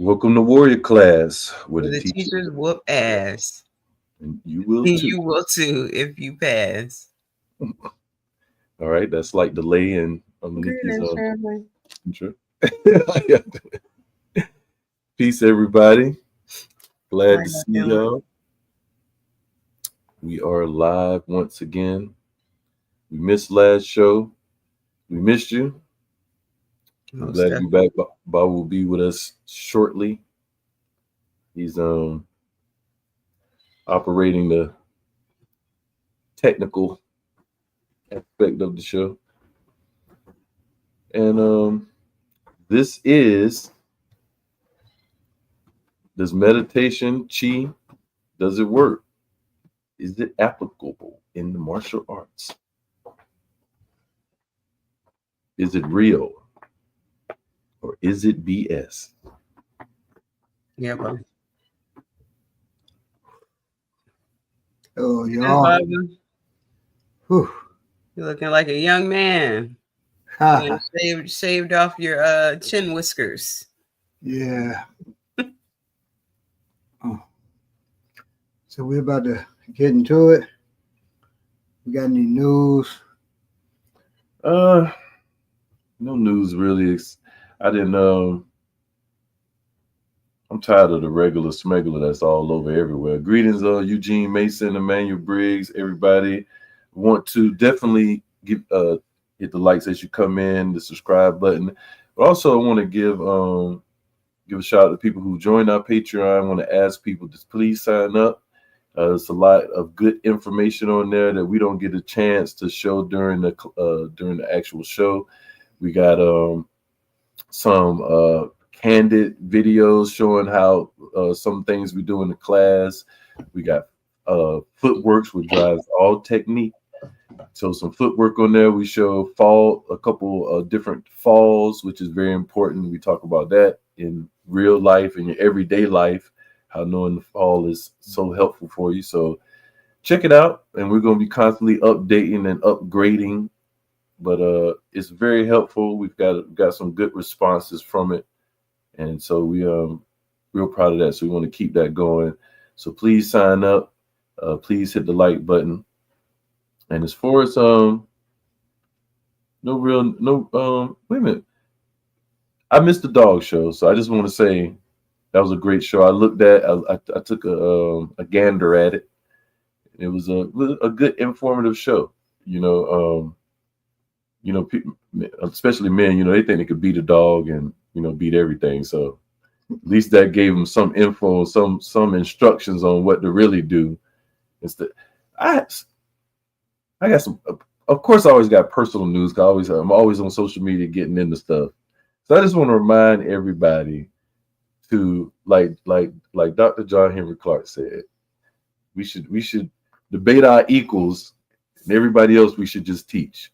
Welcome to Warrior Class, where Where the the teacher teachers whoop ass. and you will too. You will too if you pass. All right, that's like delay and underneath these Greetings, family. intro. Yeah. Peace, everybody. How Glad to y'all see doing? y'all. We are live once again. We missed last show. We missed you. We're Most glad to be definitely. back. Bob will be with us shortly. He's operating the technical aspect of the show, and this is does meditation chi, does it work? Is it applicable in the martial arts? Is it real or is it BS? Yeah, bro. Oh, And y'all. Bobby, Whew. you're looking like a young man. Ha, You ha. shaved off your chin whiskers. Yeah. Oh. So we're about to get into it. We got any news? Uh, no news really. I didn't. I'm tired of the regular smuggler that's all over everywhere. Greetings, Eugene Mason, Emmanuel Briggs, everybody. Want to definitely hit the likes as you come in, the subscribe button. But also, I want to give a shout out to people who joined our Patreon. I want to ask people to please sign up. There's a lot of good information on there that we don't get a chance to show during the actual show. We got some candid videos showing how some things we do in the class. We got footworks, which drives all technique. So some footwork on there. We show a couple of different falls, which is very important. We talk about that in real life, in your everyday life, how knowing the fall is so helpful for you. So check it out, and we're going to be constantly updating and upgrading. But it's very helpful. We've got some good responses from it, and so we real proud of that. So we want to keep that going. So please sign up. Please hit the like button. And as far as wait a minute. I missed the dog show, so I just want to say that was a great show. I took a gander at it. It was a good informative show. You know, people, especially men, they think they could beat a dog and beat everything. So at least that gave them some info, some instructions on what to really do. Instead, I I got some. Of course, I always got personal news. 'Cause I'm always on social media getting into stuff. So I just want to remind everybody to like Dr. John Henry Clark said, we should debate our equals, and everybody else we should just teach.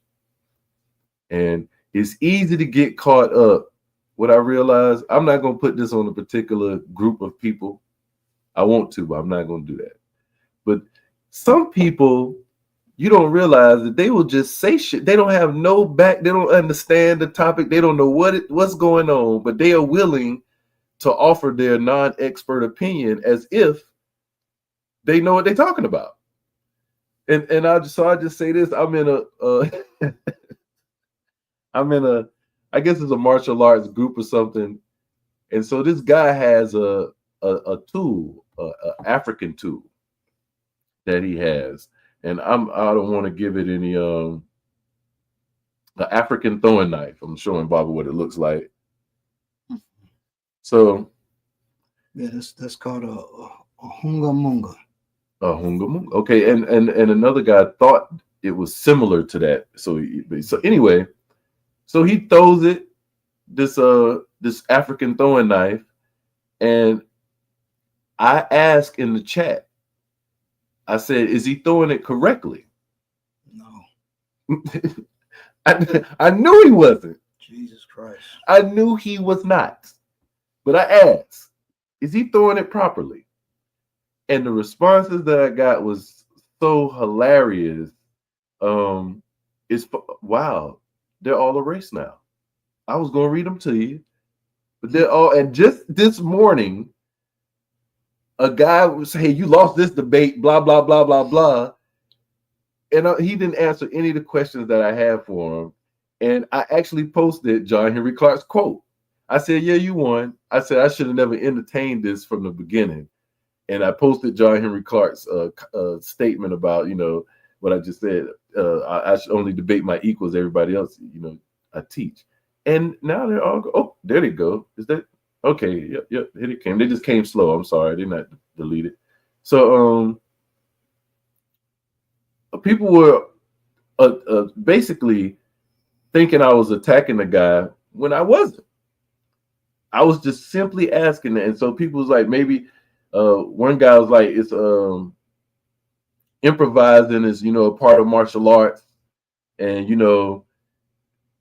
And it's easy to get caught up. What I realize, I'm not going to put this on a particular group of people. I want to, but I'm not going to do that. But some people, you don't realize that they will just say shit. They don't have no back. They don't understand the topic. They don't know what's going on, but they are willing to offer their non-expert opinion as if they know what they're talking about. And I just say this. I'm in a I guess it's a martial arts group or something. And so this guy has a tool, a African tool that he has. And I don't want to give it any the African throwing knife. I'm showing Bobby what it looks like. So Yeah, that's called a hunga munga. hunga munga. Okay, and another guy thought it was similar to that. So anyway, so he throws it this African throwing knife, and I asked in the chat. I said, "Is he throwing it correctly?" No. I knew he wasn't. Jesus Christ. I knew he was not. But I asked, is he throwing it properly? And the responses that I got was so hilarious. It's wow, they're all erased now. I was gonna read them to you, But they're all, and just this morning, a guy was, hey, you lost this debate, blah, blah, blah, blah, blah. And he didn't answer any of the questions that I had for him. And I actually posted John Henry Clark's quote. I said, yeah, you won. I said, I should have never entertained this from the beginning. And I posted John Henry Clark's statement about, what I just said. I should only debate my equals. Everybody else, I teach. And now they're all, oh, there they go. Is that, okay, yep, here it came. They just came slow. I'm sorry. I did not delete it. So people were basically thinking I was attacking the guy when I wasn't. I was just simply asking that. And so people was like, maybe one guy was like, it's improvising is, a part of martial arts. And,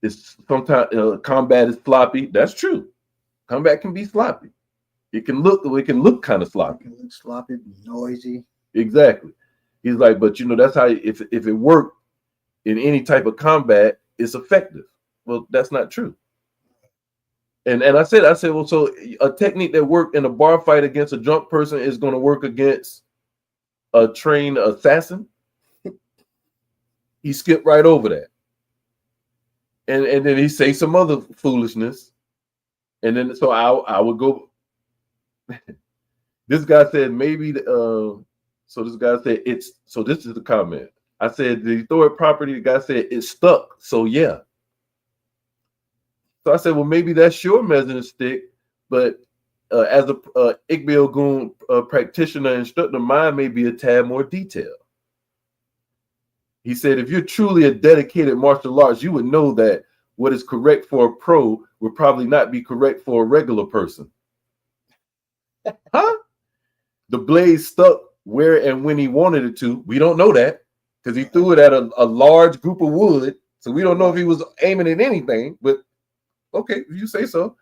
it's sometimes combat is sloppy. That's true. Combat can be sloppy. It can look kind of sloppy. It can look sloppy, noisy. Exactly. He's like, but that's how if it worked in any type of combat, it's effective. Well, that's not true. And I said, well, so a technique that worked in a bar fight against a drunk person is going to work against a trained assassin? He skipped right over that. And then he say some other foolishness. And then so I would go. This guy said maybe so this guy said so this is the comment. I said, did he throw it properly? The guy said it's stuck. So yeah. So I said, well, maybe that's your measuring stick, but as a Igbe Ogun practitioner instructor, mine may be a tad more detailed. He said, if you're truly a dedicated martial arts, you would know that what is correct for a pro would probably not be correct for a regular person. Huh? The blade stuck where and when he wanted it to. We don't know that because he threw it at a large group of wood. So we don't know if he was aiming at anything, but okay, if you say so.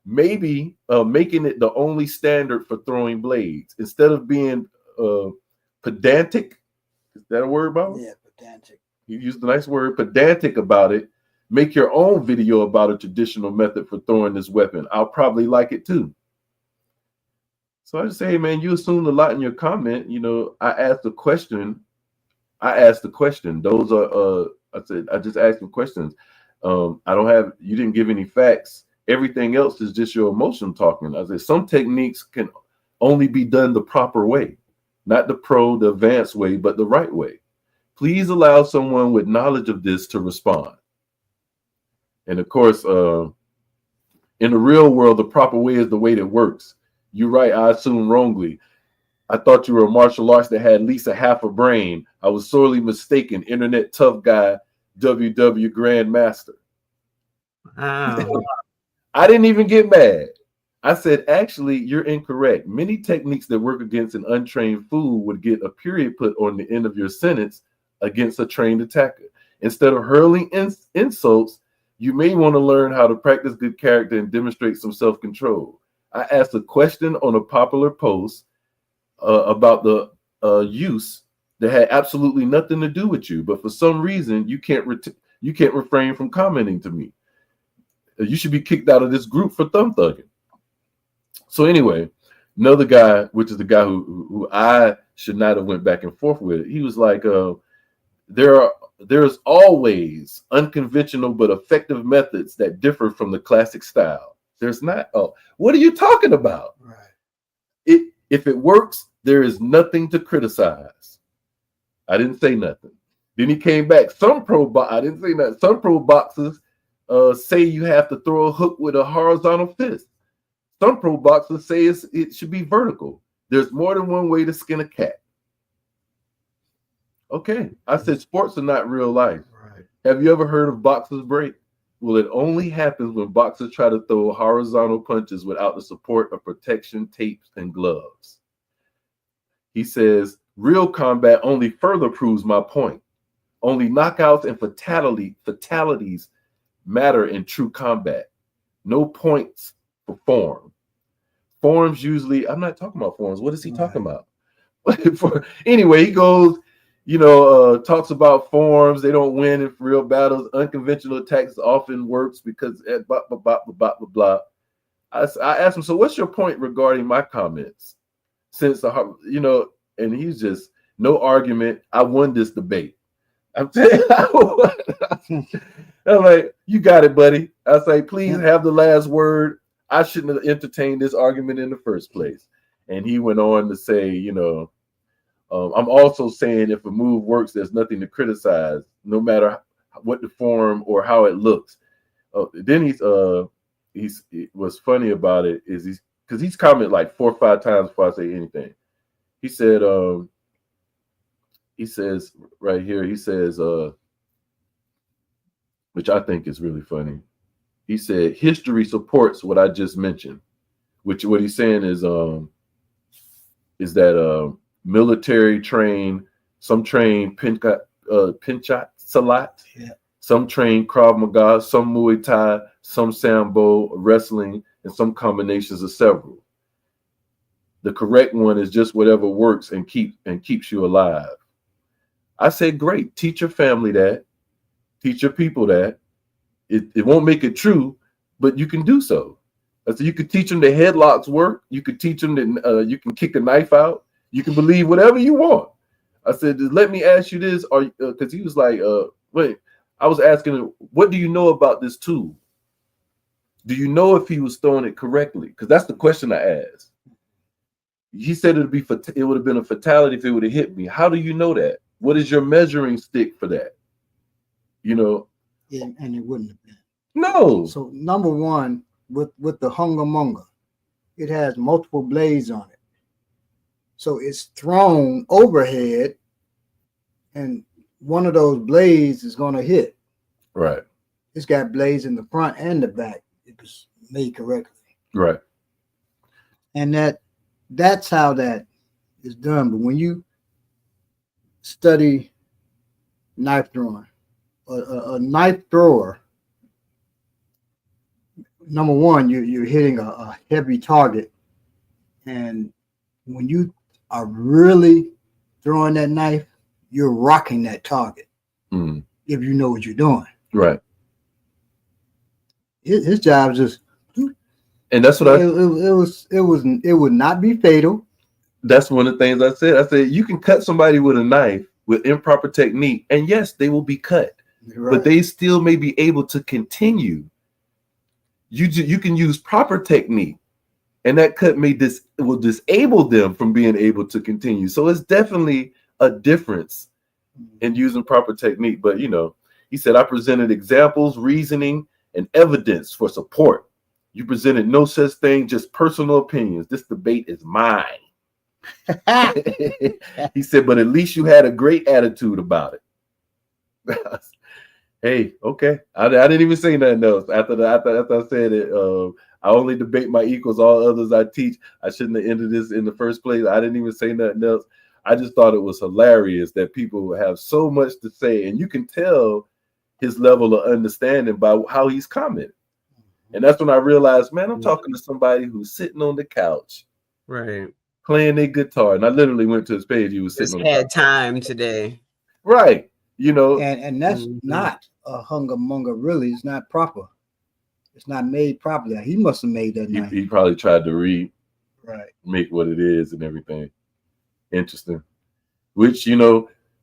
Maybe making it the only standard for throwing blades instead of being pedantic. Is that a word, Bob? Yeah, pedantic. You used a nice word, pedantic about it. Make your own video about a traditional method for throwing this weapon. I'll probably like it too. So I just say, hey, man, you assumed a lot in your comment. I asked the question. Those are I said I just asked the questions. You didn't give any facts. Everything else is just your emotion talking. I said some techniques can only be done the proper way, not the advanced way, but the right way. Please allow someone with knowledge of this to respond. And of course, in the real world, the proper way is the way that works. You're right. I assumed wrongly. I thought you were a martial arts that had at least a half a brain. I was sorely mistaken. Internet tough guy, WW Grandmaster. Wow. I didn't even get mad. I said, actually, you're incorrect. Many techniques that work against an untrained fool would get a period put on the end of your sentence against a trained attacker. Instead of hurling insults, you may want to learn how to practice good character and demonstrate some self-control. I asked a question on a popular post about the use that had absolutely nothing to do with you, but for some reason you can't refrain from commenting to me. You should be kicked out of this group for thumb thugging. So anyway, another guy, which is the guy who I should not have went back and forth with, he was like, there's always unconventional but effective methods that differ from the classic style. There's not. Oh, what are you talking about? Right. If it works, there is nothing to criticize. I didn't say nothing. Then he came back. I didn't say that. Some pro boxers say you have to throw a hook with a horizontal fist. Some pro boxers say it should be vertical. There's more than one way to skin a cat. Okay. I said sports are not real life. Right. Have you ever heard of boxers break? Well, it only happens when boxers try to throw horizontal punches without the support of protection, tapes, and gloves. He says, real combat only further proves my point. Only knockouts and fatalities matter in true combat. No points for form. Forms usually, I'm not talking about forms. What is he talking about? Anyway, he goes, talks about forms. They don't win in real battles. Unconventional attacks often works because blah, blah, blah, blah, blah, blah. I asked him, so what's your point regarding my comments? Since and he's just no argument. I won this debate. I'm saying, I'm like, you got it, buddy. I say, please have the last word. I shouldn't have entertained this argument in the first place. And he went on to say, I'm also saying if a move works, there's nothing to criticize, no matter what the form or how it looks. Then what's funny about it is he's commented like 4 or 5 times before I say anything. He said, he says right here, he says, which I think is really funny. He said, history supports what I just mentioned, which what he's saying is that military train, some train Pinchat Salat, some train Krav Maga, some Muay Thai, some Sambo, wrestling, and some combinations of several. The correct one is just whatever works and keeps you alive. I said, great. Teach your family that. Teach your people that. It won't make it true, but you can do so. I said, you could teach them that headlocks work. You could teach them that you can kick a knife out. You can believe whatever you want. I said, let me ask you this, because he was like, wait. I was asking him, what do you know about this tool? Do you know if he was throwing it correctly? Because that's the question I asked. He said it would have been a fatality if it would have hit me. How do you know that? What is your measuring stick for that? And it wouldn't have been. No. So number one, with the hungamonga, it has multiple blades on it. So it's thrown overhead, and one of those blades is going to hit. Right. It's got blades in the front and the back. It was made correctly. Right. And that's how that is done. But when you study knife throwing, a knife thrower, number one, you're hitting a heavy target. And when you are really throwing that knife, you're rocking that target. Mm. If you know what you're doing. Right. His job is just, and that's what it would not be fatal. That's one of the things I said. I said, you can cut somebody with a knife with improper technique, and yes, they will be cut, right, but they still may be able to continue. You can use proper technique, and that cut will disable them from being able to continue. So it's definitely a difference in using proper technique. But he said, I presented examples, reasoning, and evidence for support. You presented no such thing, just personal opinions. This debate is mine. He said, but at least you had a great attitude about it. Hey, okay. I didn't even say nothing else. After I said it, I only debate my equals, all others I teach. I shouldn't have ended this in the first place. I didn't even say nothing else. I just thought it was hilarious that people have so much to say, and you can tell his level of understanding by how he's commenting. And that's when I realized, man, I'm talking to somebody who's sitting on the couch, right, playing their guitar. And I literally went to his page. He was sitting on the couch. Had time today, right? And that's not a hungamonga. Really, it's not proper. It's not made properly. He must have made that knife. He probably tried to right, make what it is and everything. Interesting. Which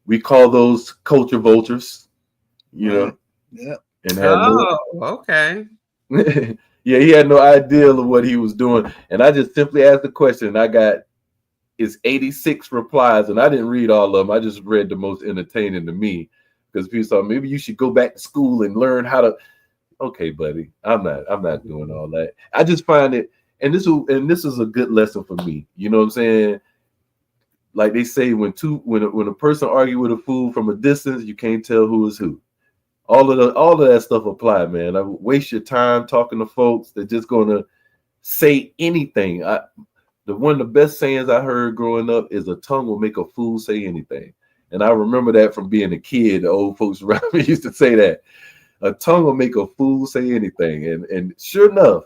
we call those culture vultures. Yeah. And had okay. Yeah, he had no idea of what he was doing. And I just simply asked the question, and I got 86 replies, and I didn't read all of them. I just read the most entertaining to me, because people thought maybe you should go back to school and learn how to. Okay, buddy, I'm not doing all that. I just find it, and this is a good lesson for me. You know what I'm saying? Like they say, when a person argue with a fool from a distance, you can't tell who is who. All of that stuff apply, man. I waste your time talking to folks that just gonna say anything. One of the best sayings I heard growing up is a tongue will make a fool say anything. And I remember that from being a kid. The old folks around me used to say that. A tongue will make a fool say anything. And sure enough,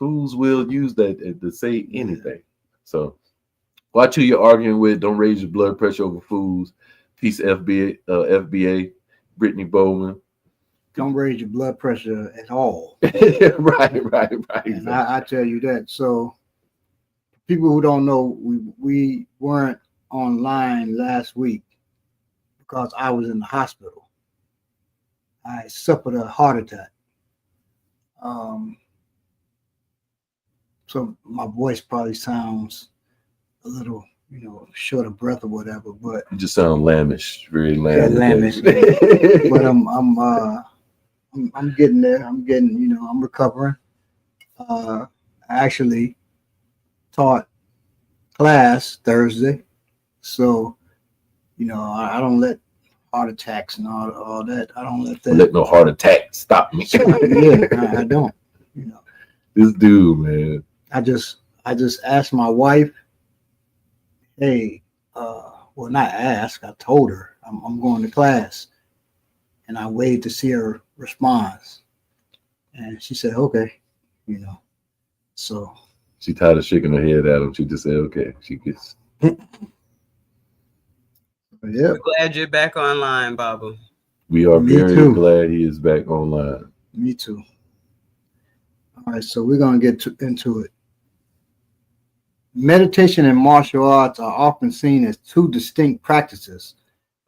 fools will use that to say anything. So watch who you're arguing with. Don't raise your blood pressure over fools. Peace, FBA, Brittany Bowman. don't raise your blood pressure at all. Right. And Exactly. I tell you that. So people who don't know, we weren't online last week because I was in the hospital. I suffered a heart attack. Um, so my voice probably sounds a little, short of breath or whatever. But You just sound lambish, very yeah, lambish. lambis. But I'm getting there. I'm getting, I'm recovering. I actually taught class Thursday, so I don't let heart attacks and all that. I don't let that. Let no heart attack stop me. Yeah, I don't. You know, This dude, man. I just asked my wife, hey, well, not ask. I told her I'm going to class, and I waited to see her response, and she said, okay, you know. So She tired of shaking her head at him. She just said, okay. She gets. yeah, We're glad you're back online, Baba. We are me very too. glad he is back online. Me too. All right, so we're gonna get into it. Meditation and martial arts are often seen as two distinct practices,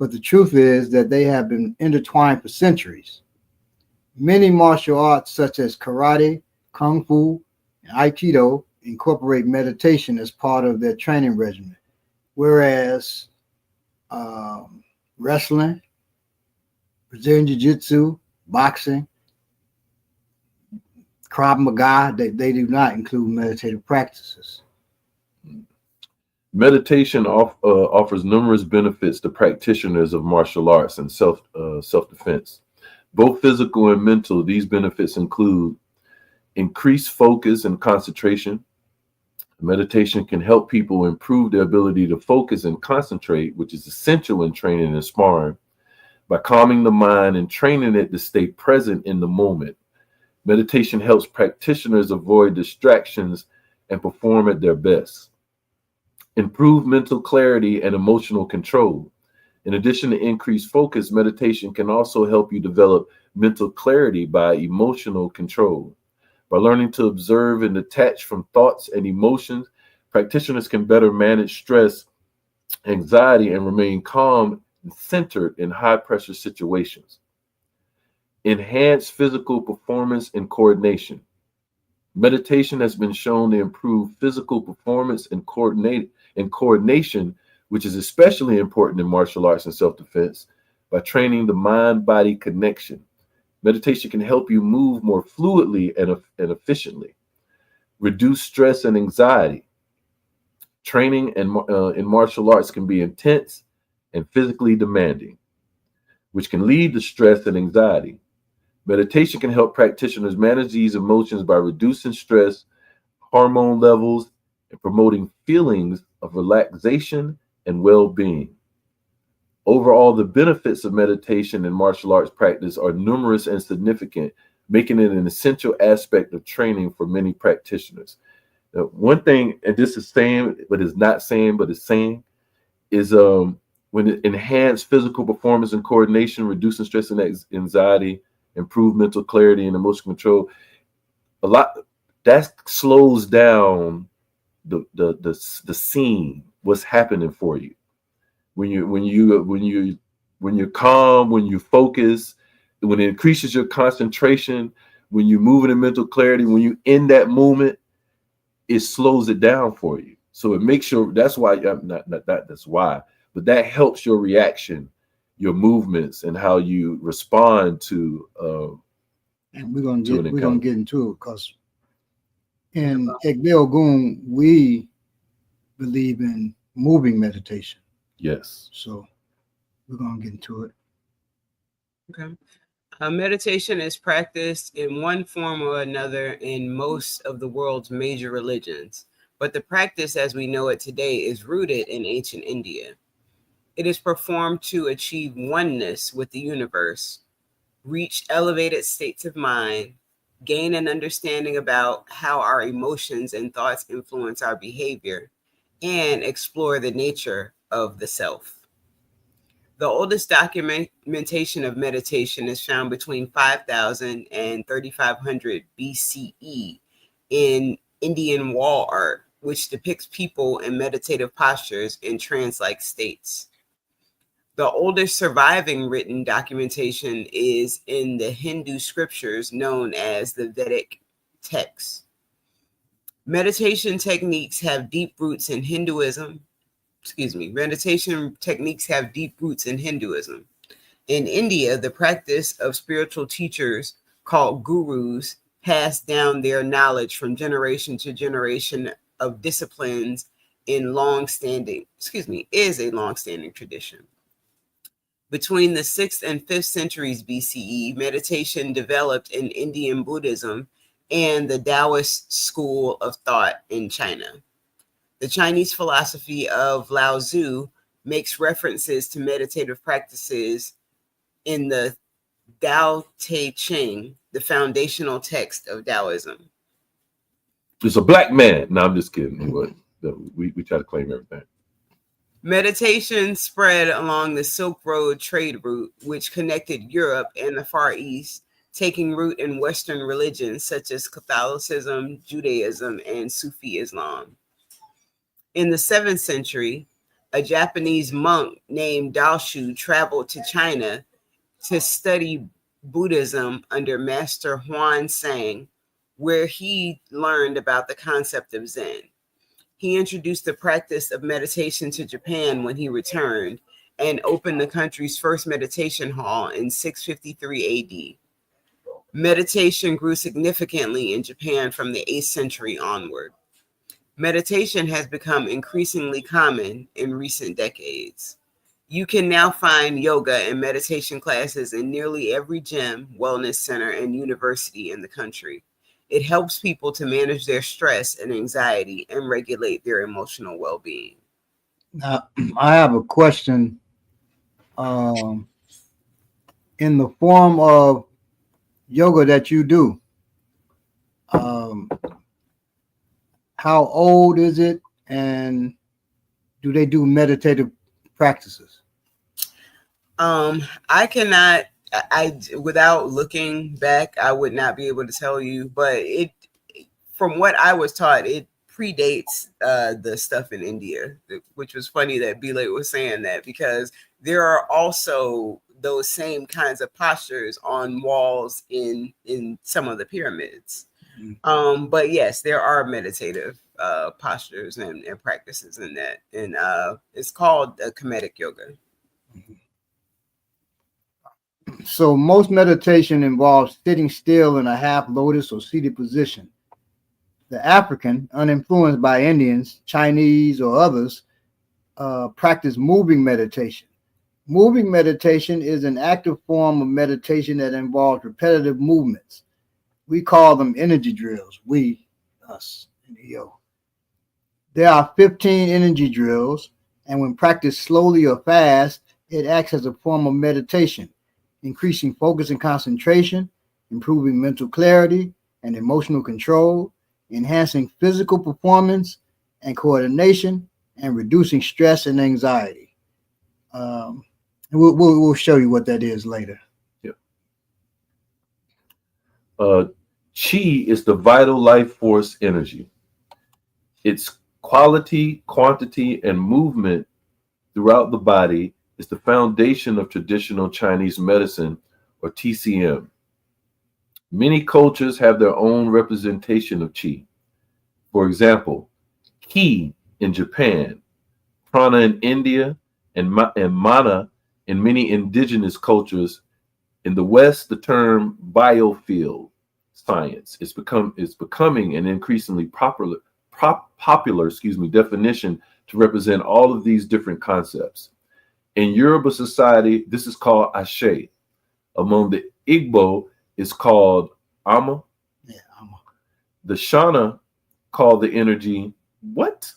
but the truth is that they have been intertwined for centuries. Many martial arts, such as karate, kung fu, and aikido, incorporate meditation as part of their training regimen, whereas wrestling, Brazilian Jiu Jitsu, boxing, Krav Maga, they do not include meditative practices. Meditation offers numerous benefits to practitioners of martial arts and self defense. Both physical and mental, these benefits include increased focus and concentration. Meditation can help people improve their ability to focus and concentrate, which is essential in training and sparring, by calming the mind and training it to stay present in the moment. Meditation helps practitioners avoid distractions and perform at their best. Improve mental clarity and emotional control. In addition to increased focus, meditation can also help you develop mental clarity by emotional control. By learning to observe and detach from thoughts and emotions, practitioners can better manage stress, anxiety, and remain calm and centered in high pressure situations. Enhance physical performance and coordination. Meditation has been shown to improve physical performance and coordination, which is especially important in martial arts and self-defense, by training the mind-body connection. Meditation can help you move more fluidly and efficiently, reduce stress and anxiety. Training in martial arts can be intense and physically demanding, which can lead to stress and anxiety. Meditation can help practitioners manage these emotions by reducing stress, hormone levels, and promoting feelings of relaxation and well being. Overall, the benefits of meditation and martial arts practice are numerous and significant, making it an essential aspect of training for many practitioners. Now, one thing, and this is saying, but is not saying, but is saying, is when it enhance physical performance and coordination, reducing stress and anxiety, improve mental clarity and emotional control. A lot that slows down the scene, what's happening for you when you're calm, when you focus, when it increases your concentration, when you're moving in mental clarity, when you in that moment, it slows it down for you. So it makes sure that's why not that that's why, but that helps your reaction, your movements, and how you respond And we're gonna to get an we're gonna encounter. get into it because in Ekbel Gun we believe in moving meditation. Yes. So we're gonna get into it. Okay. Meditation is practiced in one form or another in most of the world's major religions, but the practice as we know it today is rooted in ancient India. It is performed to achieve oneness with the universe, reach elevated states of mind, gain an understanding about how our emotions and thoughts influence our behavior, and explore the nature of the self. The oldest documentation of meditation is found between 5000 and 3500 BCE in Indian wall art, which depicts people in meditative postures in trance-like states. The oldest surviving written documentation is in the Hindu scriptures known as the Vedic texts. Meditation techniques have deep roots in Hinduism. Meditation techniques have deep roots in Hinduism. In India, the practice of spiritual teachers called gurus pass down their knowledge from generation to generation of disciplines is a long-standing tradition. Between the 6th and 5th centuries BCE, meditation developed in Indian Buddhism and the Taoist school of thought in China. The Chinese philosophy of Lao Tzu makes references to meditative practices in the Tao Te Ching, the foundational text of Taoism. It's a black man. No, I'm just kidding. We try to claim everything. Meditation spread along the Silk Road trade route, which connected Europe and the Far East, taking root in Western religions such as Catholicism, Judaism, and Sufi Islam. In the 7th century, a Japanese monk named Daoshu traveled to China to study Buddhism under Master Huan Sang, where he learned about the concept of Zen. He introduced the practice of meditation to Japan when he returned and opened the country's first meditation hall in 653 AD. Meditation grew significantly in Japan from the 8th century onward. Meditation has become increasingly common in recent decades. You can now find yoga and meditation classes in nearly every gym, wellness center, and university in the country. It helps people to manage their stress and anxiety and regulate their emotional well-being. Now, I have a question. In the form of yoga that you do, um, how old is it, and do they do meditative practices? I cannot. Without looking back, I would not be able to tell you. But from what I was taught, it predates the stuff in India, which was funny that Belay was saying that, because there are also those same kinds of postures on walls in some of the pyramids. But yes, there are meditative postures and practices in that, and it's called Kemetic yoga. So most meditation involves sitting still in a half lotus or seated position. The African, uninfluenced by Indians, Chinese, or others, practice moving meditation. Moving meditation is an active form of meditation that involves repetitive movements. We call them energy drills. We, us, and EO. There are 15 energy drills, and when practiced slowly or fast, it acts as a form of meditation, increasing focus and concentration, improving mental clarity and emotional control, enhancing physical performance and coordination, and reducing stress and anxiety. We'll show you what that is later. Yeah. Chi is the vital life force energy. Its quality, quantity, and movement throughout the body is the foundation of traditional Chinese medicine, or TCM. Many cultures have their own representation of Qi. For example, Ki in Japan, Prana in India, and Mana in many indigenous cultures. In the West, the term biofield science is becoming an increasingly popular definition to represent all of these different concepts. In Yoruba society, this is called Ashe. Among the Igbo, it's called Ama. Yeah, Ama. The Shana call the energy what?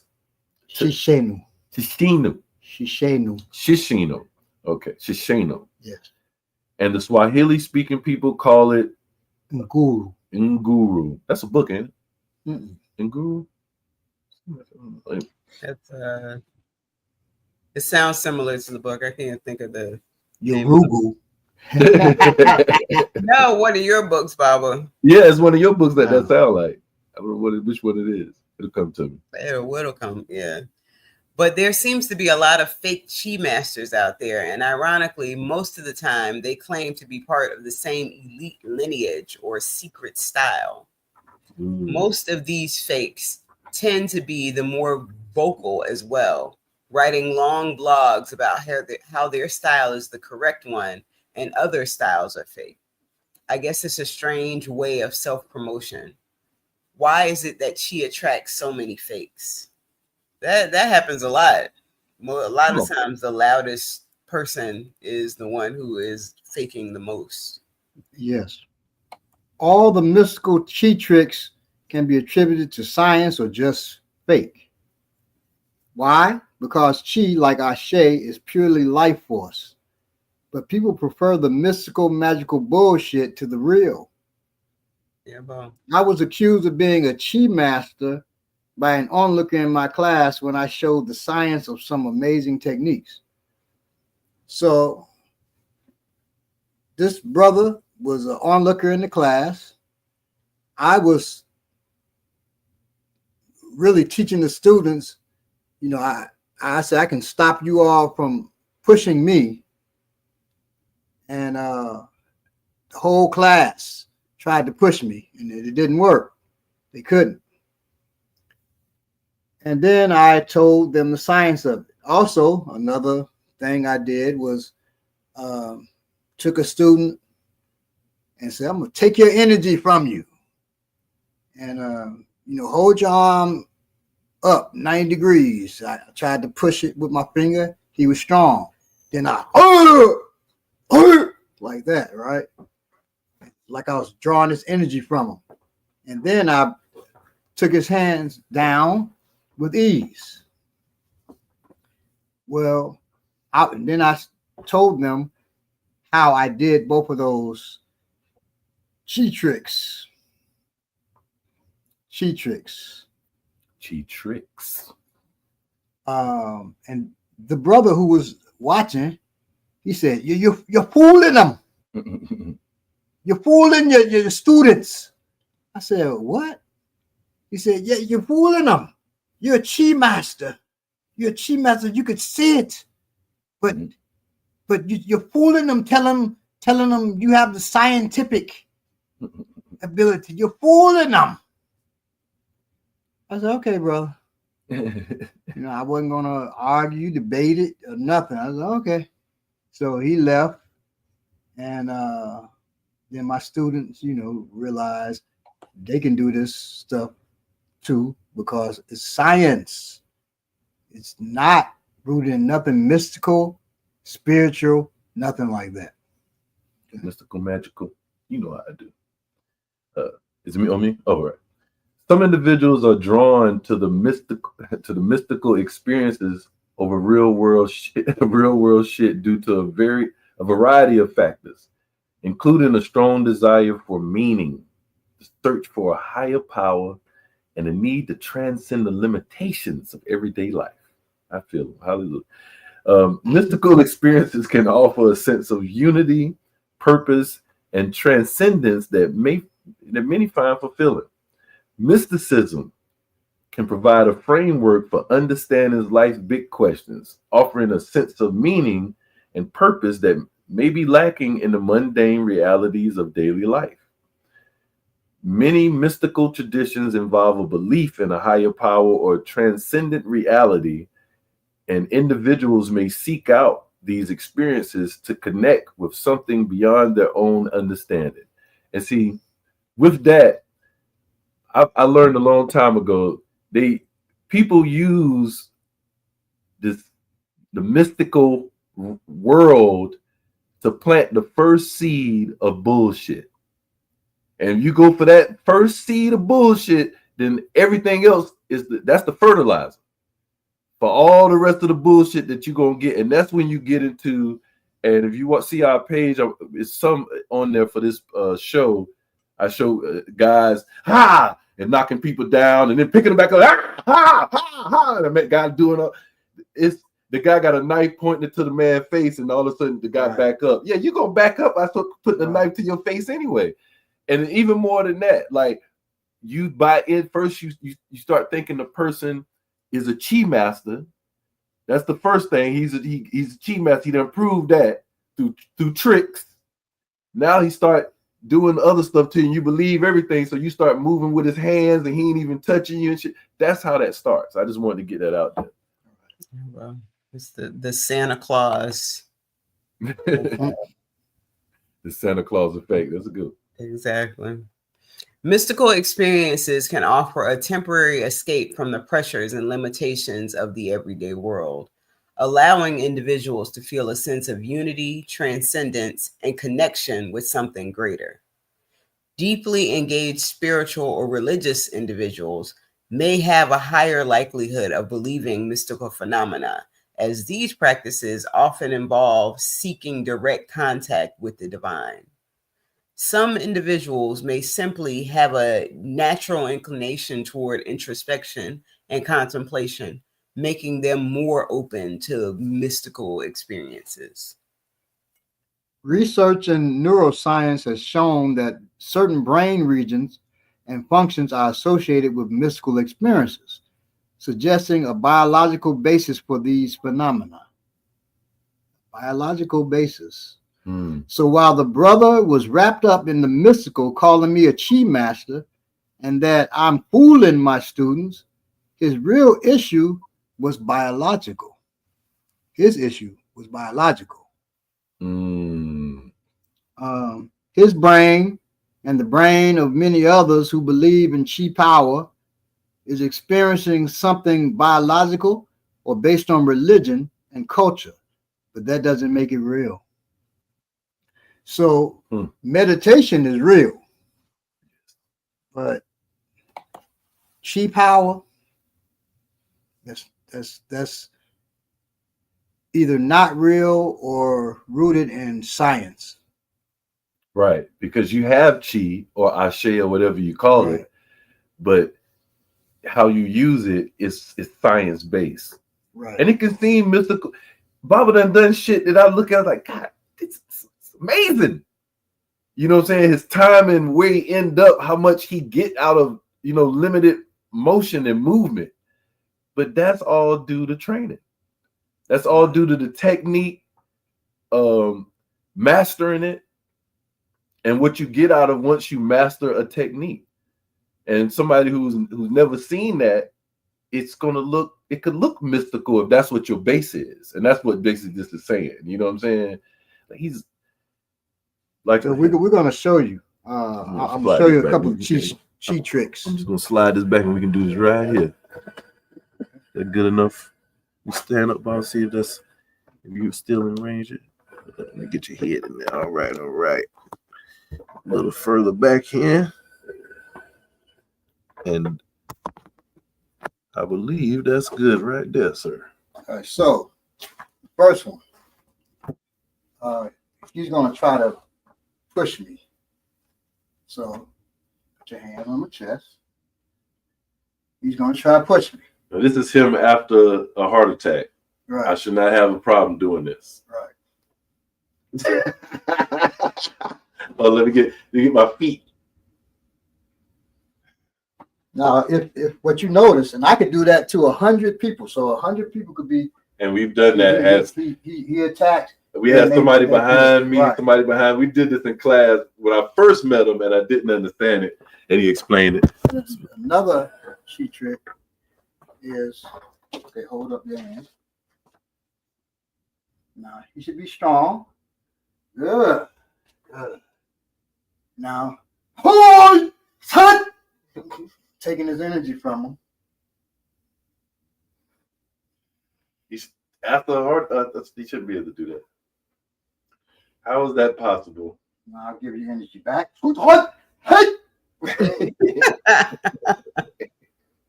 Shishenu. Shishinu. Shishenu. Shishino. Okay, Shishino. Yes. And the Swahili speaking people call it Nguru. Nguru. That's a book, ain't it? Mm-mm. Nguru. That's It sounds similar to the book. I can't think of the name of the book. Yorugu. No, one of your books, Baba. Yeah, it's one of your books that Oh, sound like. I don't know which one it is. It'll come to me. It'll come. Yeah. But there seems to be a lot of fake chi masters out there. And ironically, most of the time they claim to be part of the same elite lineage or secret style. Most of these fakes tend to be the more vocal as well, writing long blogs about how their style is the correct one and other styles are fake. I guess it's a strange way of self promotion. Why is it that chi attracts so many fakes? That happens a lot. A lot of times, the loudest person is the one who is faking the most. yes. All the mystical chi tricks can be attributed to science or just fake. Why? Because chi, like Ashe, is purely life force. But people prefer the mystical, magical bullshit to the real. Yeah, bro. I was accused of being a chi master by an onlooker in my class when I showed the science of some amazing techniques. So this brother was an onlooker in the class. I was really teaching the students, I said I can stop you all from pushing me. And the whole class tried to push me and it didn't work. They couldn't. And then I told them the science of it. Also, another thing I did was took a student and said, I'm going to take your energy from you. And, hold your arm up 90 degrees. I tried to push it with my finger. He was strong. Then I, like that, right? Like I was drawing this energy from him. And then I took his hands down with ease. Well, then I told them how I did both of those chi tricks. Chi tricks. Chi tricks. And the brother who was watching, he said, You're fooling them. You're fooling your students. I said, what? He said, yeah, you're fooling them. You're a chi master. You're a chi master. You could see it. But you're fooling them, telling them you have the scientific ability. You're fooling them. I said, okay, brother. I wasn't going to argue, debate it, or nothing. I said, okay. So he left. And then my students, realized they can do this stuff too because it's science. It's not rooted in nothing mystical, spiritual, nothing like that. Mystical, magical. You know how I do. Is it me on me? Oh, right. Some individuals are drawn to the mystical experiences over real world shit due to a variety of factors, including a strong desire for meaning, the search for a higher power, and a need to transcend the limitations of everyday life. I feel them. Hallelujah. Mystical experiences can offer a sense of unity, purpose, and transcendence that many find fulfilling. Mysticism can provide a framework for understanding life's big questions, offering a sense of meaning and purpose that may be lacking in the mundane realities of daily life. Many mystical traditions involve a belief in a higher power or transcendent reality, and individuals may seek out these experiences to connect with something beyond their own understanding. And see, with that, I learned a long time ago, people use the mystical world to plant the first seed of bullshit. And if you go for that first seed of bullshit, then everything else that's the fertilizer for all the rest of the bullshit that you're gonna get. And that's when you get into, and if you see our page, it's some on there for this show. I show guys and knocking people down and then picking them back up, and I met guys doing it's the guy got a knife pointing it to the man's face, and all of a sudden the guy back up. Yeah, you gonna back up. I put the knife to your face anyway. And even more than that, like you buy it first, you start thinking the person is a chi master. That's the first thing. He's a chi master. He done proved that through tricks. Now he start doing other stuff to you. And you believe everything, so you start moving with his hands, and he ain't even touching you and shit. That's how that starts. I just wanted to get that out there. Well, it's the Santa Claus. The Santa Claus effect. That's a good one. Exactly. Mystical experiences can offer a temporary escape from the pressures and limitations of the everyday world, allowing individuals to feel a sense of unity, transcendence, and connection with something greater. Deeply engaged spiritual or religious individuals may have a higher likelihood of believing mystical phenomena, as these practices often involve seeking direct contact with the divine. Some individuals may simply have a natural inclination toward introspection and contemplation, making them more open to mystical experiences. Research in neuroscience has shown that certain brain regions and functions are associated with mystical experiences, suggesting a biological basis for these phenomena. Biological basis. So while the brother was wrapped up in the mystical, calling me a chi master, and that I'm fooling my students, his real issue was biological. His issue was biological. His brain and the brain of many others who believe in chi power is experiencing something biological or based on religion and culture, but that doesn't make it real. So meditation is real, but chi power, that's either not real or rooted in science. Right, because you have chi or ashe or whatever you call it, but how you use it is science based. Right. And it can seem mystical. Baba done shit that I look at like, God, it's amazing. You know what I'm saying? His time and where he end up, how much he get out of, limited motion and movement. But that's all due to training. That's all due to the technique, mastering it, and what you get out of once you master a technique. And somebody who's never seen that, it could look mystical if that's what your base is. And that's what basically this is saying. You know what I'm saying? Like he's like, so we're going to show you. I'm going to show you a couple of chi tricks. I'm just going to slide this back and we can do this right here. That good enough? You stand up, Bob, see if you still in range. Let me get your head in there. All right. A little further back here. And I believe that's good right there, sir. All right, so first one. He's going to try to push me. So put your hand on my chest. He's going to try to push me. Now, this is him after a heart attack. Right. I should not have a problem doing this. Right. Oh, let me get my feet. Now, if what you notice, and I could do that to 100 people, so 100 people could be. And we've done that. He attacked. We had somebody behind me, somebody behind. We did this in class when I first met him, and I didn't understand it, and he explained it. Another chi trick is, okay, hold up your hand. Now, you should be strong. Good. Now, hold, son! Taking his energy from him. He's after a heart. He shouldn't be able to do that. How is that possible? Now I'll give you energy back. Hey!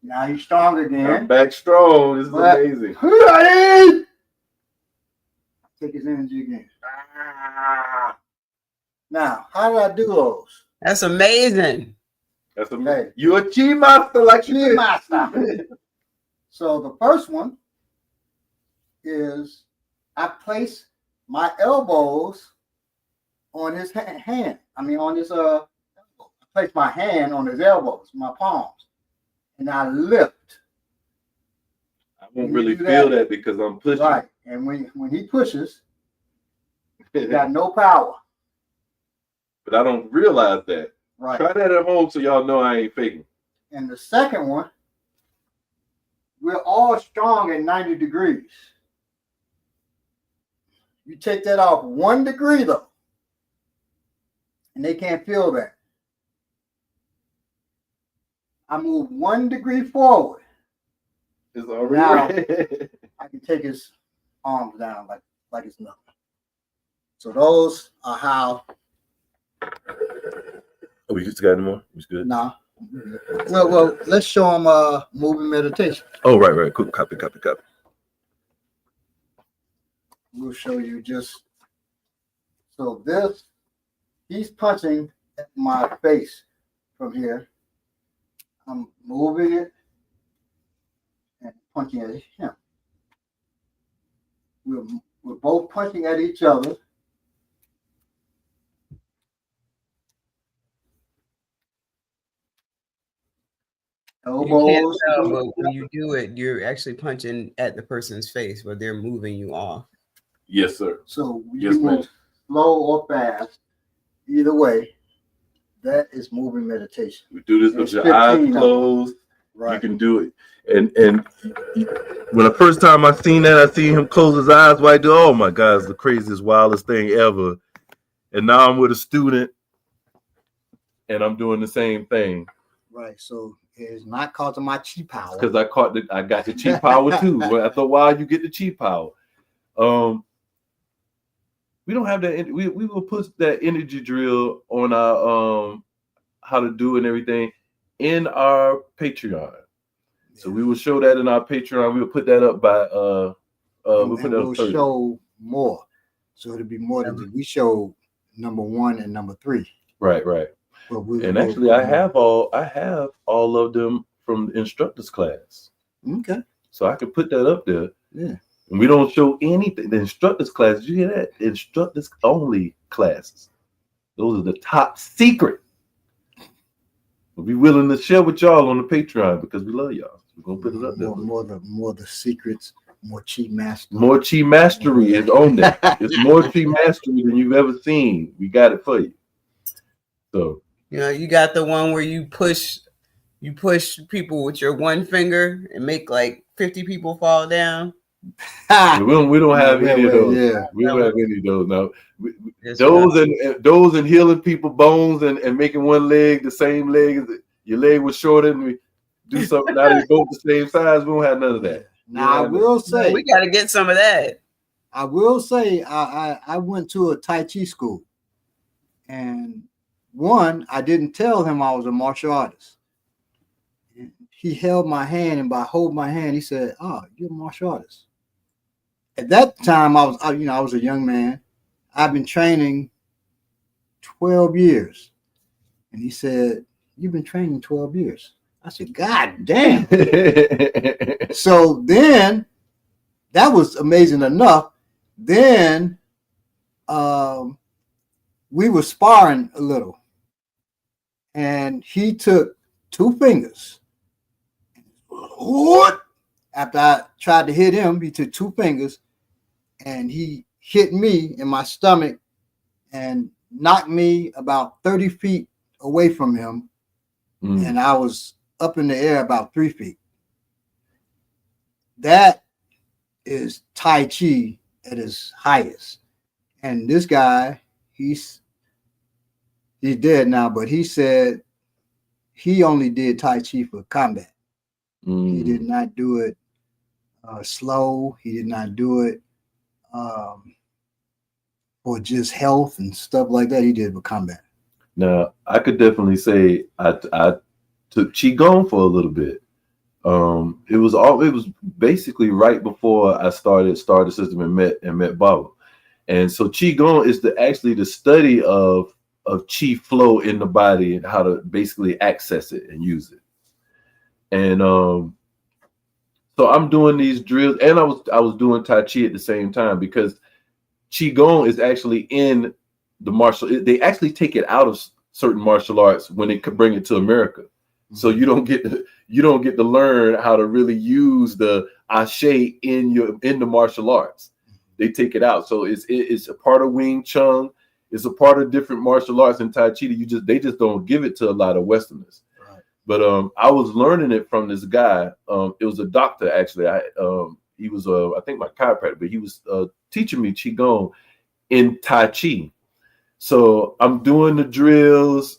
Now he's strong again. I'm back strong. This is amazing. Take his energy again. Now, how did I do those? That's amazing. That's amazing. You're a chi master, like chi master. So the first one is I place my elbows on his hand. I mean, on his I place my hand on his elbows, my palms, and I lift. I won't really feel that because I'm pushing. Right, and when he pushes, he got no power. But I don't realize that. Right. Try that at home so y'all know I ain't faking. And the second one, we're all strong at 90 degrees. You take that off 1 degree though, and they can't feel that. I move 1 degree forward. It's already now I can take his arms down like it's nothing. So those are how. Oh, we just got any more? It's good. Nah. Well, let's show them moving meditation. Oh, right. Cool. Copy. We'll show you just so this. He's punching at my face from here. I'm moving it and punching at him. We're both punching at each other. Elbows. You can't tell, but when you do it, you're actually punching at the person's face, but they're moving you off. Yes, sir. So you move slow or fast, either way, that is moving meditation. We do this with your eyes closed. Right. You can do it. And when the first time I seen him close his eyes while I do, oh my God, it's the craziest, wildest thing ever. And now I'm with a student and I'm doing the same thing. Right. So it's not causing my chi power. Because I got the chi power too. After a while, you get the chi power. We don't have that. We will put that energy drill on our how to do and everything in our Patreon. So we will show that in our Patreon. We will put that up by we'll show more. So it'll be more than we show number 1 and number 3. Right. And actually I have all of them from the instructors class. Okay. So I can put that up there. Yeah. And we don't show anything. The instructors class, did you hear that? Instructors only classes. Those are the top secret. We'll be willing to share with y'all on the Patreon because we love y'all. We're gonna put it up there. More the secrets, more chi mastery. More chi mastery is on there. It's more chi mastery than you've ever seen. We got it for you. So you got the one where you push people with your one finger and make like 50 people fall down. we don't have any of those. Yeah. We don't have any of those now. Those and healing people bones and making one leg the same leg as your leg was shorter and we do something now they both the same size. We don't have none of that. Now I will say we got to get some of that. I will say I went to a Tai Chi school, and I didn't tell him I was a martial artist. And he held my hand, and by holding my hand, he said, "Oh, you're a martial artist." At that time, I was a young man. I've been training 12 years. And he said, "You've been training 12 years." I said, "God damn." So then, that was amazing enough. Then we were sparring a little. And he took 2 fingers. What? After I tried to hit him, he took 2 fingers and he hit me in my stomach and knocked me about 30 feet away from him. And I was up in the air about 3 feet. That is Tai Chi at its highest. And this guy, he's dead now, but he said he only did Tai Chi for combat. He did not do it slow. He did not do it for just health and stuff like that. He did it for combat. Now, I could definitely say I took Qigong for a little bit. It was basically right before I started Star System and met Baba. And so Qigong is actually the study of Qi flow in the body and how to basically access it and use it. And So I'm doing these drills, and I was doing Tai Chi at the same time because Qigong is actually in the martial. They actually take it out of certain martial arts when they could bring it to America. So you don't get to learn how to really use the ashe in the martial arts. They take it out. So it's a part of Wing Chun. It's a part of different martial arts in Tai Chi that they just don't give it to a lot of Westerners. Right. But I was learning it from this guy. It was a doctor actually. He was I think my chiropractor, but he was teaching me qigong in Tai Chi. So I'm doing the drills,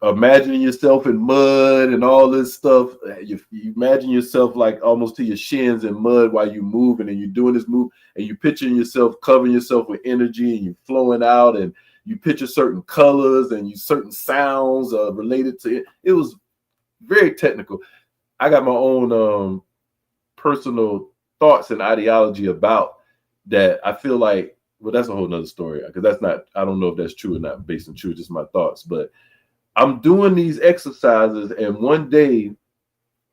imagining yourself in mud and all this stuff. You imagine yourself like almost to your shins in mud while you're moving, and you're doing this move, and you're picturing yourself covering yourself with energy, and you're flowing out, and you picture certain colors and you certain sounds related to it. It was very technical. I got my own personal thoughts and ideology about that. I feel like, well, that's a whole nother story because that's not, I don't know if that's true or not based on true, just my thoughts. But I'm doing these exercises, and one day,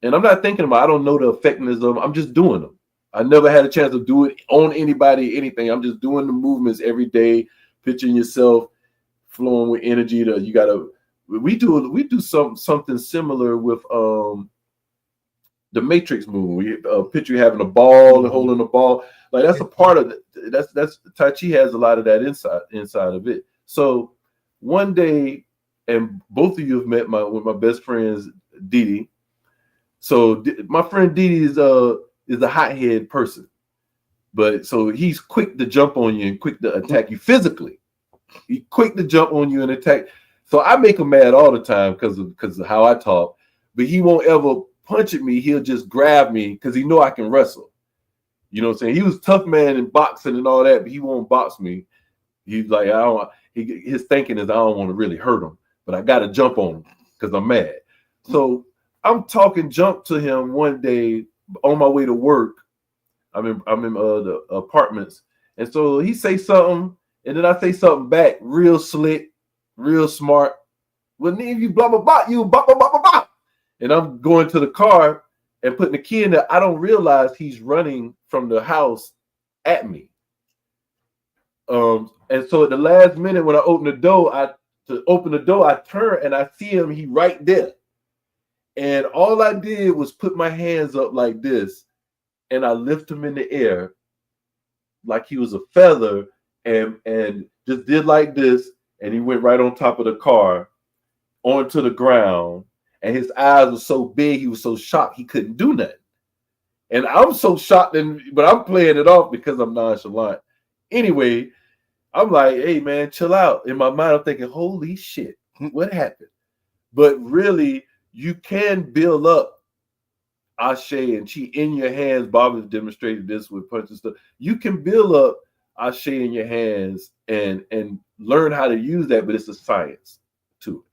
and I'm not thinking about, I don't know the effectiveness of them. I'm just doing them. I never had a chance to do it on anybody, anything. I'm just doing the movements every day, picturing yourself flowing with energy. We do something similar with the Matrix movie. We picture you having a ball and holding a ball. Like that's a part of it. That's Tai Chi has a lot of that inside of it. So one day, and both of you have met my best friends, Didi. So my friend Didi is a hothead person, but so he's quick to jump on you and quick to attack you physically. He's quick to jump on you and attack. So I make him mad all the time because of how I talk, but he won't ever punch at me. He'll just grab me because he know I can wrestle. You know what I'm saying? He was tough man in boxing and all that, but he won't box me. He's like, I don't. His thinking is I don't want to really hurt him, but I got to jump on him because I'm mad. So I'm talking jump to him one day on my way to work. I'm in the apartments, and so he say something, and then I say something back, real slick, real smart. Well, then you blah blah blah, you blah blah blah blah blah. And I'm going to the car and putting the key in there. I don't realize he's running from the house at me. And so at the last minute when I open the door, I turn and I see him. He right there. And all I did was put my hands up like this, and I lift him in the air like he was a feather, and just did like this, and he went right on top of the car onto the ground. And his eyes were so big, he was so shocked he couldn't do nothing. And I'm so shocked, but I'm playing it off because I'm nonchalant. Anyway, I'm like, hey man, chill out. In my mind, I'm thinking, holy shit, what happened? But really, you can build up Ashe and Chi in your hands. Bob has demonstrated this with punches stuff. You can build up Ashe in your hands and learn how to use that, but it's a science to it.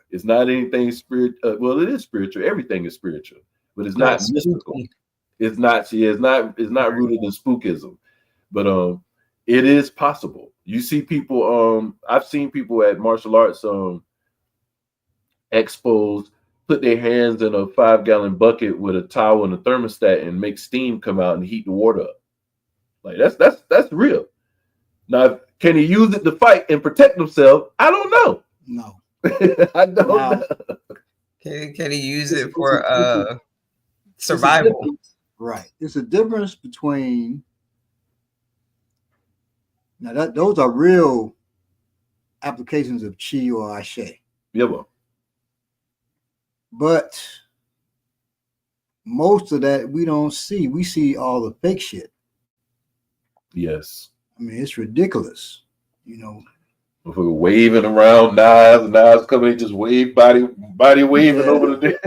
It's not anything spiritual. Well, it is spiritual. Everything is spiritual, but it's not mystical. It's not. Yeah, it's not rooted in spookism, but it is possible. You see people. I've seen people at martial arts expos put their hands in a 5-gallon bucket with a towel and a thermostat and make steam come out and heat the water up. Like that's real. Now, can he use it to fight and protect himself? I don't know. No. I don't know. Can he use it for survival? Right. It's a difference between now those are real applications of chi or ashe. Yeah, well. But most of that we don't see. We see all the fake shit. Yes. I mean, it's ridiculous. You know, waving around knives coming in, just body waving over the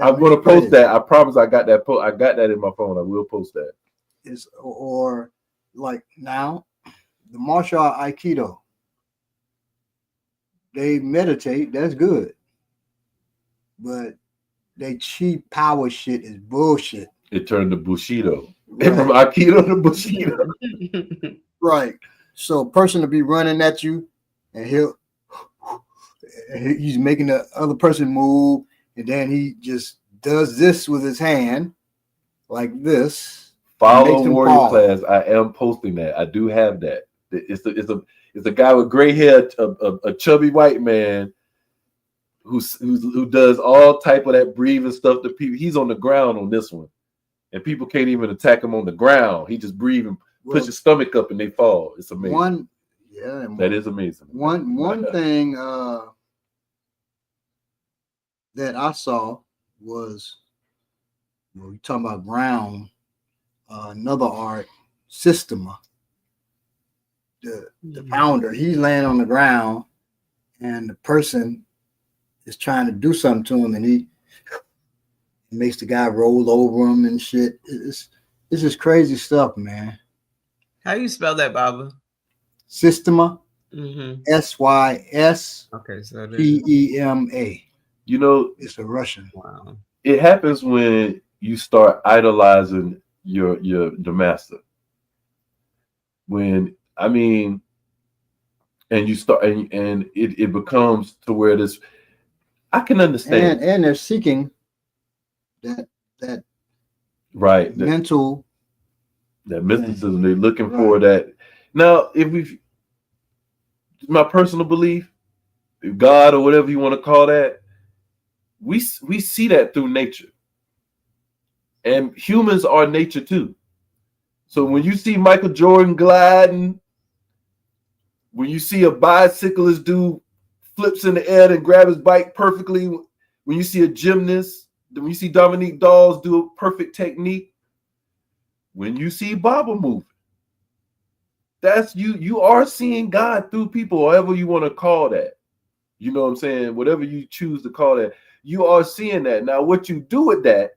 I'm gonna post that. I promise I got that I got that in my phone. I will post that. It's or like now, the martial art Aikido. They meditate, that's good. But they cheap power shit is bullshit. It turned to Bushido. Right. From Aikido to Bushido. Right. So a person will be running at you and he's making the other person move, and then he just does this with his hand like this and Follow makes him Warrior fall. Class. I am posting that. I do have that. It's a guy with gray hair, a chubby white man who does all type of that breathing stuff to people. He's on the ground on this one, and people can't even attack him on the ground. He just breathe and push Well, his stomach up, and they fall. It's amazing. one, yeah, and That is amazing. one thing that I saw was, you talking about Brown, another art, Systema, the founder. He's laying on the ground, and the person is trying to do something to him, and he makes the guy roll over him and shit. It's just crazy stuff, man. How you spell that, Baba? Systema, Mm-hmm. Systema. Okay, so You know, It's a Russian. wow. it happens when you start idolizing the master. When I mean, and you start and it becomes to where this I can understand. And they're seeking that Right. mental That mysticism, they're looking for that. Now, if we my personal belief, God or whatever you want to call that, we see that through nature. And humans are nature too. So when you see Michael Jordan gliding, when you see a bicyclist do flips in the air and grab his bike perfectly, when you see a gymnast, when you see Dominique Dawes do a perfect technique, when you see Baba moving, that's you are seeing God through people, however you want to call that. You know what I'm saying? Whatever you choose to call that, you are seeing that. Now, what you do with that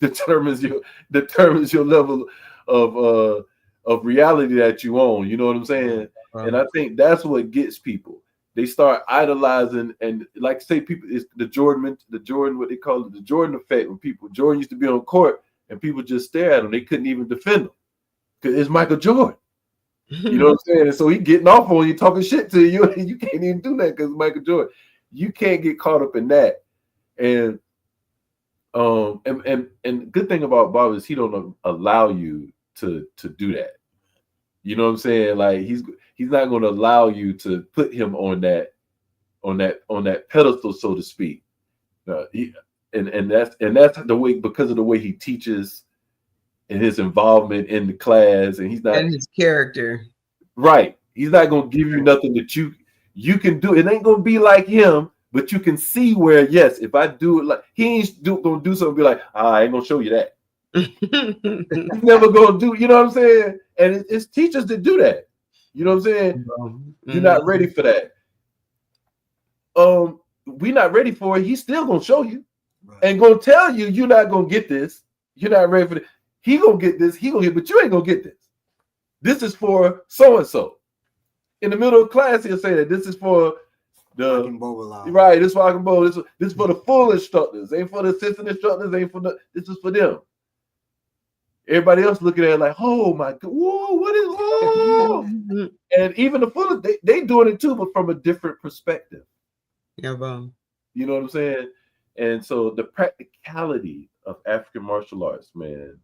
determines your level of reality that you own. You know what I'm saying? And I think that's what gets people. They start idolizing and like say people it's the Jordan what they call it, the Jordan effect. When Jordan used to be on court and people just stare at him, they couldn't even defend him because it's Michael Jordan. You know what I'm saying? And so he getting off on you, talking shit to you, and you can't even do that because Michael Jordan. You can't get caught up in that. And and good thing about Bob is he don't allow you to do that. You know what I'm saying? Like he's not going to allow you to put him on that pedestal, so to speak. And that's the way, because of the way he teaches and his involvement in the class, and he's not And his character. right. He's not going to give you nothing that you can do. It ain't going to be like him, but you can see where yes, if I do it like he ain't going to do something, and be like, I ain't going to show you that. He's never going to do. You know what I'm saying? And it's teachers that do that. You know what I'm saying? You're not ready for that. We're not ready for it. He's still gonna show you and gonna tell you you're not gonna get this. You're not ready for it. He gonna get this. He gonna get, but you ain't gonna get this. This is for so and so. In the middle of class, he'll say that this is for the right. This is for Bowl. This is for the full instructors. Ain't for the assistant instructors. Ain't for the. This is for them. Everybody else looking at it like, oh my god, whoa, what is whoa? And even the full, they doing it too, but from a different perspective. Yeah, bro. You know what I'm saying? And so the practicality of African martial arts, man,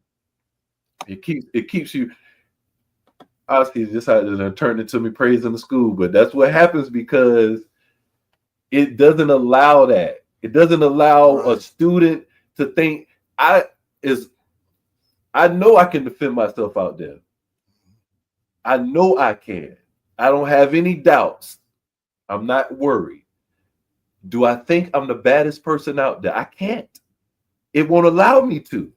it keeps you. Honestly, this has turned into me praising the school, but that's what happens because it doesn't allow that. It doesn't allow a student to think I know I can defend myself out there. I know I can. I don't have any doubts. I'm not worried. Do I think I'm the baddest person out there? I can't. It won't allow me to.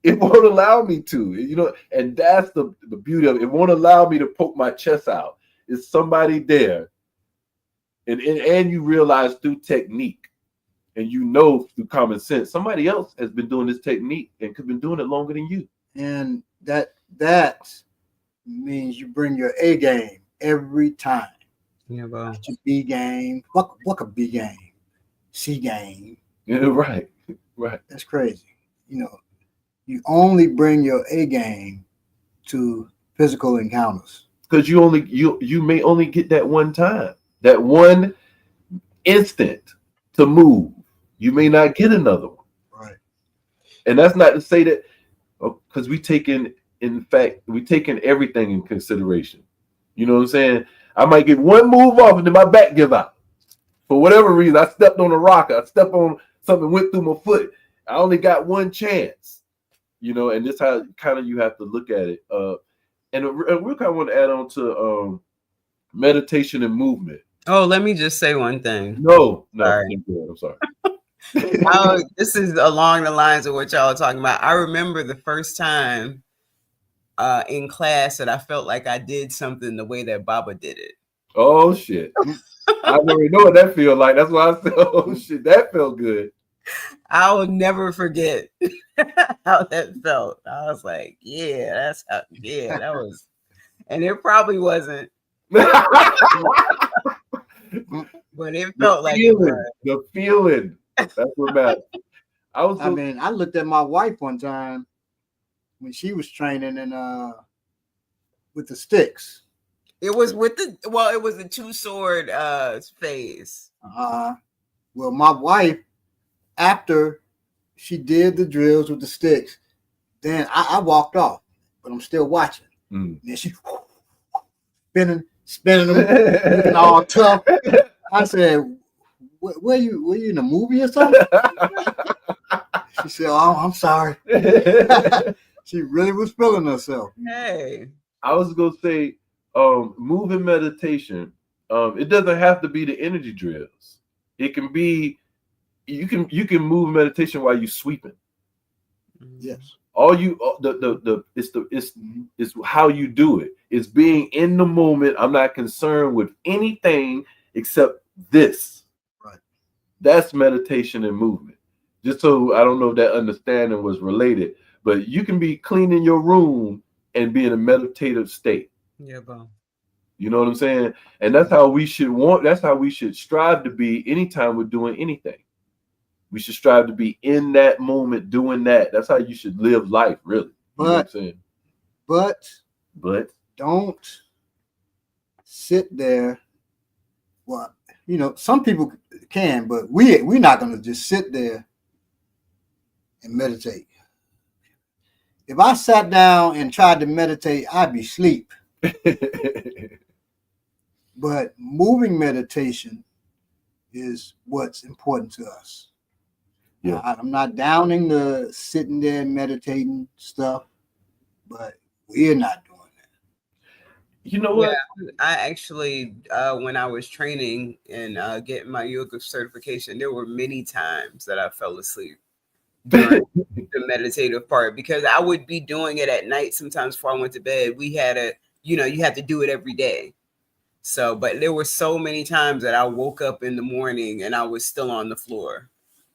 It won't allow me to. You know, and that's the beauty of it. It won't allow me to poke my chest out. It's somebody there. And you realize through technique and you know through common sense, somebody else has been doing this technique and could have been doing it longer than you. And that means you bring your A game every time. Yeah, bro. Your B game. What a B game? C game. Yeah, right. That's crazy. You know, you only bring your A game to physical encounters. Because you may only get that one time, that one instant to move. You may not get another one. Right. And that's not to say that, because we taking everything in consideration. You know what I'm saying? I might get one move off and then my back give out. For whatever reason, I stepped on a rock, I stepped on something, went through my foot. I only got one chance. And this how kind of you have to look at it. And we kind of want to add on to meditation and movement. Oh, let me just say one thing. No, Sorry. I'm sorry. This is along the lines of what y'all are talking about. I remember the first time in class that I felt like I did something the way that Baba did it. Oh shit! I already know what that feels like. That's why I said, "Oh shit, that felt good." I will never forget how that felt. I was like, "Yeah, that's how. Yeah, that was," and it probably wasn't, but it felt like it was. The feeling. That's what matters. I looked at my wife one time when she was training and with the sticks. It was it was a two-sword phase. Well, my wife, after she did the drills with the sticks, then I walked off, but I'm still watching. Mm. Then she spinning them, looking all tough. I said, were you in a movie or something? She said, "Oh, I'm sorry." She really was feeling herself. Hey, I was gonna say, moving meditation. It doesn't have to be the energy drills. It can be you can move meditation while you sweeping. Yes. All you it's how you do it. It's being in the moment. I'm not concerned with anything except this. Right. That's meditation and movement. Just so I don't know if that understanding was related, but you can be cleaning your room and be in a meditative state. yeah, Bo. You know what I'm saying? And that's how we should strive to be anytime we're doing anything. We should strive to be in that moment doing that. That's how you should live life, really. You know what I'm saying? But don't sit there. Well, some people can, but we're not going to just sit there and meditate. If I sat down and tried to meditate, I'd be asleep. But moving meditation is what's important to us. Yeah. I'm not downing the sitting there and meditating stuff, but we're not doing that. You know what? Yeah, I actually, when I was training and getting my yoga certification, there were many times that I fell asleep during the meditative part because I would be doing it at night sometimes before I went to bed. We had you have to do it every day. So, but there were so many times that I woke up in the morning and I was still on the floor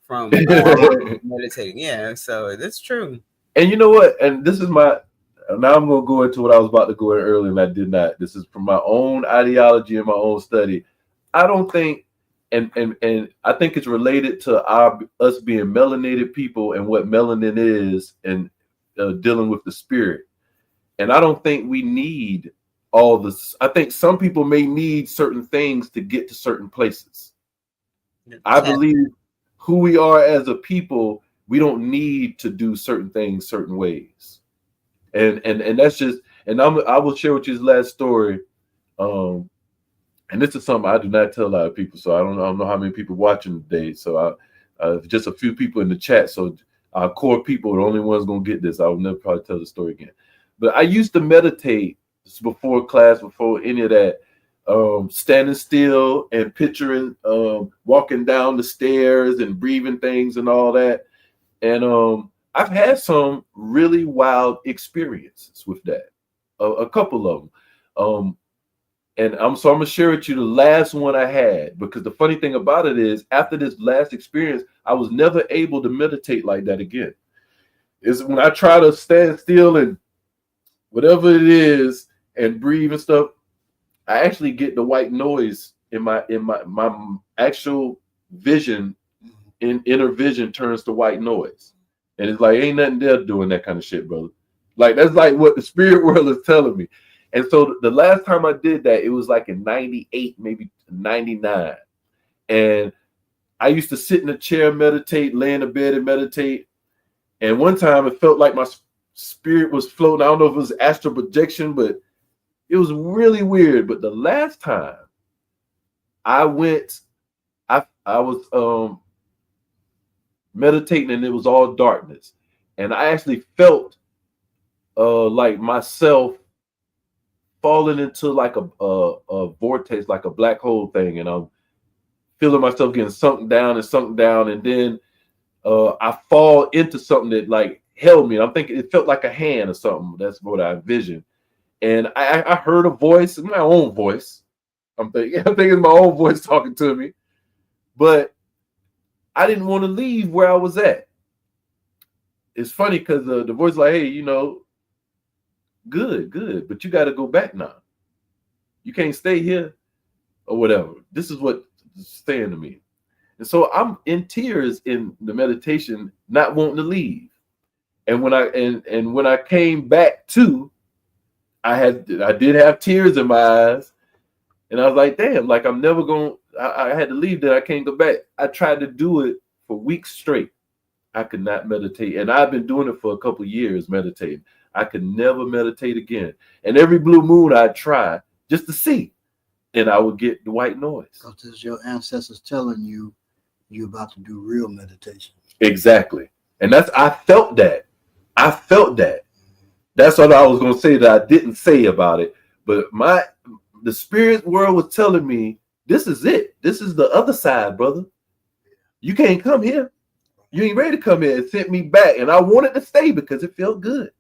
from meditating. Yeah, so that's true. And you know what? And this is now I'm going to go into what I was about to go in earlier and I did not. This is from my own ideology and my own study. I don't think, and I think it's related to us being melanated people and what melanin is and dealing with the spirit. And I don't think we need all this. I think some people may need certain things to get to certain places. I believe who we are as a people, we don't need to do certain things certain ways. And that's just, and I will share with you this last story. And this is something I do not tell a lot of people, so I don't know how many people watching today. So just a few people in the chat. So our core people, the only ones gonna get this. I will never probably tell the story again. But I used to meditate before class, before any of that, standing still and picturing walking down the stairs and breathing things and all that. And I've had some really wild experiences with that, a couple of them. And I'm gonna share with you the last one I had, because the funny thing about it is after this last experience, I was never able to meditate like that again. Is when I try to stand still and whatever it is and breathe and stuff, I actually get the white noise in my actual vision, inner vision turns to white noise. And it's like ain't nothing there doing that kind of shit, brother. Like that's like what the spirit world is telling me. And so the last time I did that, it was like in 98, maybe 99. And I used to sit in a chair, meditate, lay in the bed and meditate. And one time it felt like my spirit was floating. I don't know if it was astral projection, but it was really weird. But the last time I went, I was meditating and it was all darkness. And I actually felt like myself falling into like a vortex, like a black hole thing. And I'm feeling myself getting sunk down and sunk down. And then I fall into something that like held me. I'm thinking it felt like a hand or something. That's what I envisioned. And I heard a voice, my own voice. I'm thinking my own voice talking to me. But I didn't want to leave where I was at. It's funny because the voice like, hey, good, but you got to go back now. You can't stay here or whatever. This is what it's saying to me. And so I'm in tears in the meditation, not wanting to leave. And when I came back to, I did have tears in my eyes, and I was like, damn, like I'm never going. I had to leave. Then I can't go back. I tried to do it for weeks straight. I could not meditate, and I've been doing it for a couple of years, meditating. I could never meditate again. And every blue moon I try just to see, and I would get the white noise. Because it's your ancestors telling you you're about to do real meditation. Exactly. And I felt that. That's what I was going to say that I didn't say about it. But the spirit world was telling me, this is it. This is the other side, brother. You can't come here. You ain't ready to come here. It sent me back. And I wanted to stay because it felt good.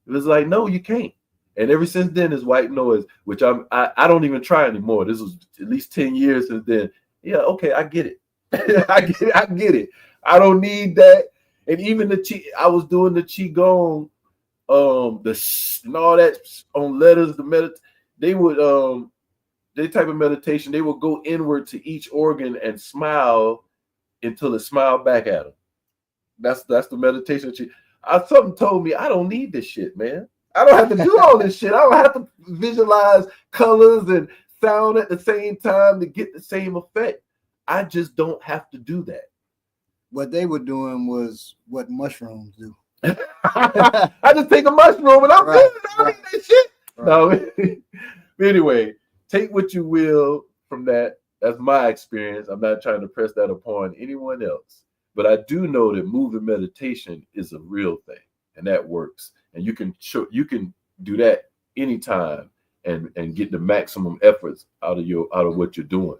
It was like, no, you can't. And ever since then, it's white noise, which I don't even try anymore. This was at least 10 years since then. Yeah, okay, I get it. I get it. I don't need that. And even I was doing the qigong, and all that on letters. They would they type of meditation. They would go inward to each organ and smile until it smiled back at them. That's the meditation. Something told me I don't need this shit, man. I don't have to do all this shit. I don't have to visualize colors and sound at the same time to get the same effect. I just don't have to do that. What they were doing was what mushrooms do. I just take a mushroom and I'm good. I don't need that shit. Right. No. Anyway, take what you will from that. That's my experience. I'm not trying to press that upon anyone else. But I do know that moving meditation is a real thing, and that works. And you can do that anytime and get the maximum efforts out of what you're doing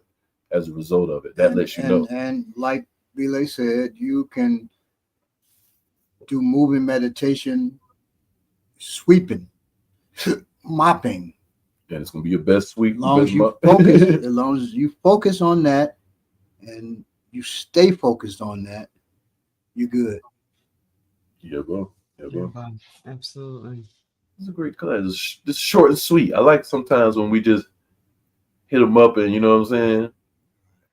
as a result of it. That lets you know. And like Billy said, you can do moving meditation, sweeping, mopping. And it's gonna be your best sweep. As long as you focus on that and you stay focused on that, you're good. Yeah, bro. Absolutely. It's a great class. It's short and sweet. I like sometimes when we just hit them up and you know what I'm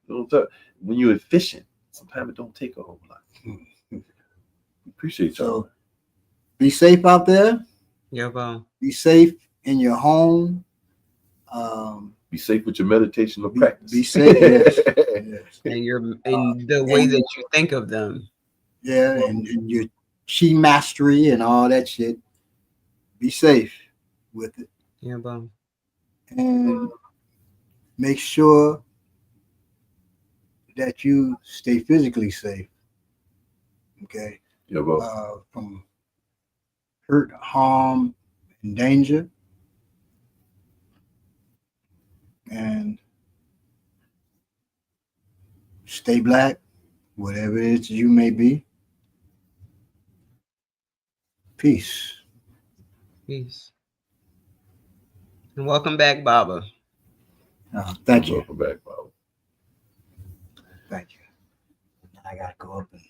saying? When you're efficient, sometimes it don't take a whole lot. Appreciate y'all. So, be safe out there. Yeah, bro. Be safe in your home. Be safe with your meditation or practice. Be safe. Yes. And the way that you think of them. Yeah, and your chi mastery and all that shit. Be safe with it. Yeah, bro. And make sure that you stay physically safe. Okay. Yeah, bro. From hurt, harm, and danger. And stay black, whatever it is you may be. Peace. Peace. And welcome back, Baba. Thank you. Welcome back, Baba. Thank you. I gotta go up and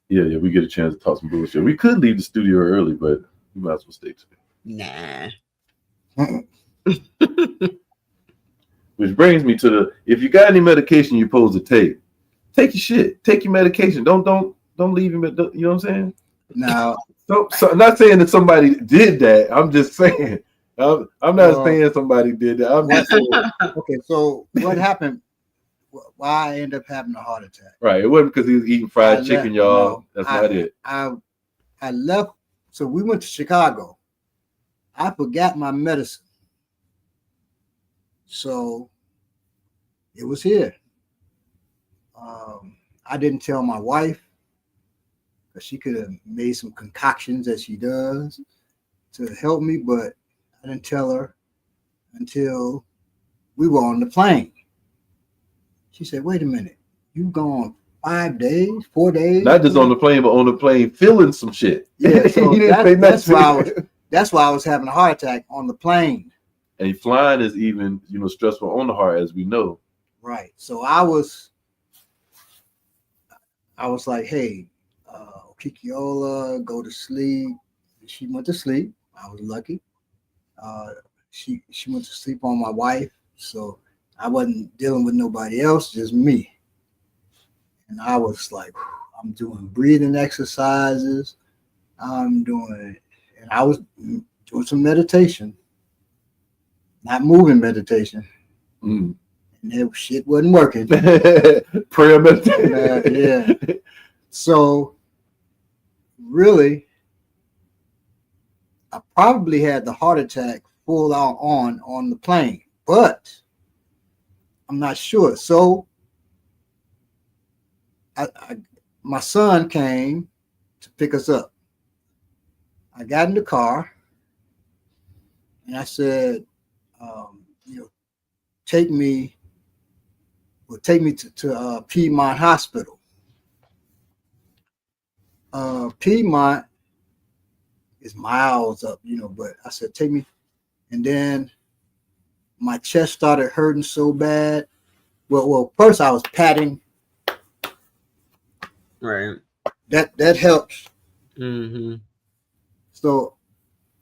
yeah, we get a chance to talk some bullshit. We could leave the studio early, but we might as well stay today. Nah. Which brings me to if you got any medication you're supposed to take your shit. Take your medication. Don't leave him. You know what I'm saying? Now, so I'm not saying that somebody did that. I'm just saying. I'm not saying somebody did that. I'm just saying. Okay, so what happened why I end up having a heart attack. Right. It wasn't because he was eating fried chicken, y'all. No, That's not it. I left. So we went to Chicago. I forgot my medicine. So it was here. I didn't tell my wife because she could have made some concoctions that she does to help me, but I didn't tell her until we were on the plane. She said, "Wait a minute, you gone 5 days, 4 days?" Not just on the plane, but on the plane feeling some shit. Yeah, so that's why I was having a heart attack on the plane. And flying is even, stressful on the heart, as we know. Right. So I was like, "Hey, Kikiola, go to sleep." She went to sleep. I was lucky. She went to sleep on my wife, so I wasn't dealing with nobody else, just me. And I was like, I'm doing breathing exercises. And I was doing some meditation, not moving meditation. Mm. And that shit wasn't working. Prayer meditation. Yeah. So really, I probably had the heart attack full out on the plane, but I'm not sure. So my son came to pick us up. I got in the car and I said, take me to Piedmont Hospital. Piedmont is miles up, but I said, take me. And then my chest started hurting so bad. Well, first I was patting. Right. That helps. Mm-hmm. So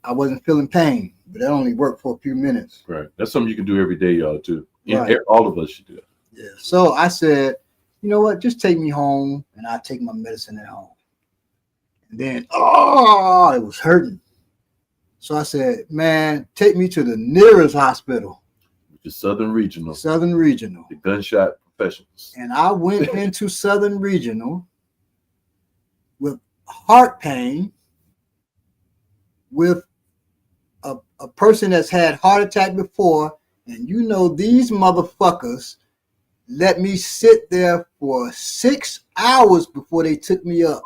I wasn't feeling pain, but that only worked for a few minutes. Right. That's something you can do every day, y'all, too. Right. All of us should do it. Yeah. So I said, you know what? Just take me home and I'll take my medicine at home. And then, it was hurting. So I said, man, take me to the nearest hospital. Which is Southern Regional. Southern Regional. The gunshot professionals. And I went into Southern Regional with heart pain, with a person that's had heart attack before. And these motherfuckers let me sit there for 6 hours before they took me up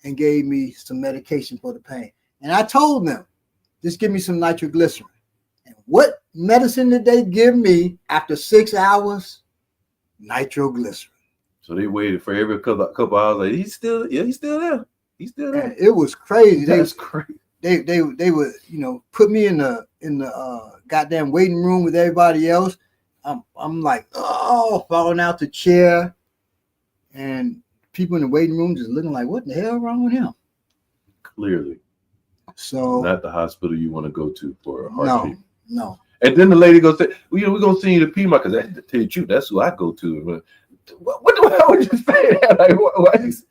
and gave me some medication for the pain. And I told them, just give me some nitroglycerin. And what medicine did they give me after 6 hours? Nitroglycerin. So they waited for every couple hours. Like, he's still there. He's still there. And it was crazy. That's crazy. They would put me in the goddamn waiting room with everybody else. I'm like, falling out the chair, and people in the waiting room just looking like, what the hell wrong with him? Clearly. So not the hospital you want to go to for a heart treatment. No. And then the lady goes, we're going to send you to Piedmont, because to tell you the truth, that's who I go to. What the hell would you say that? Like,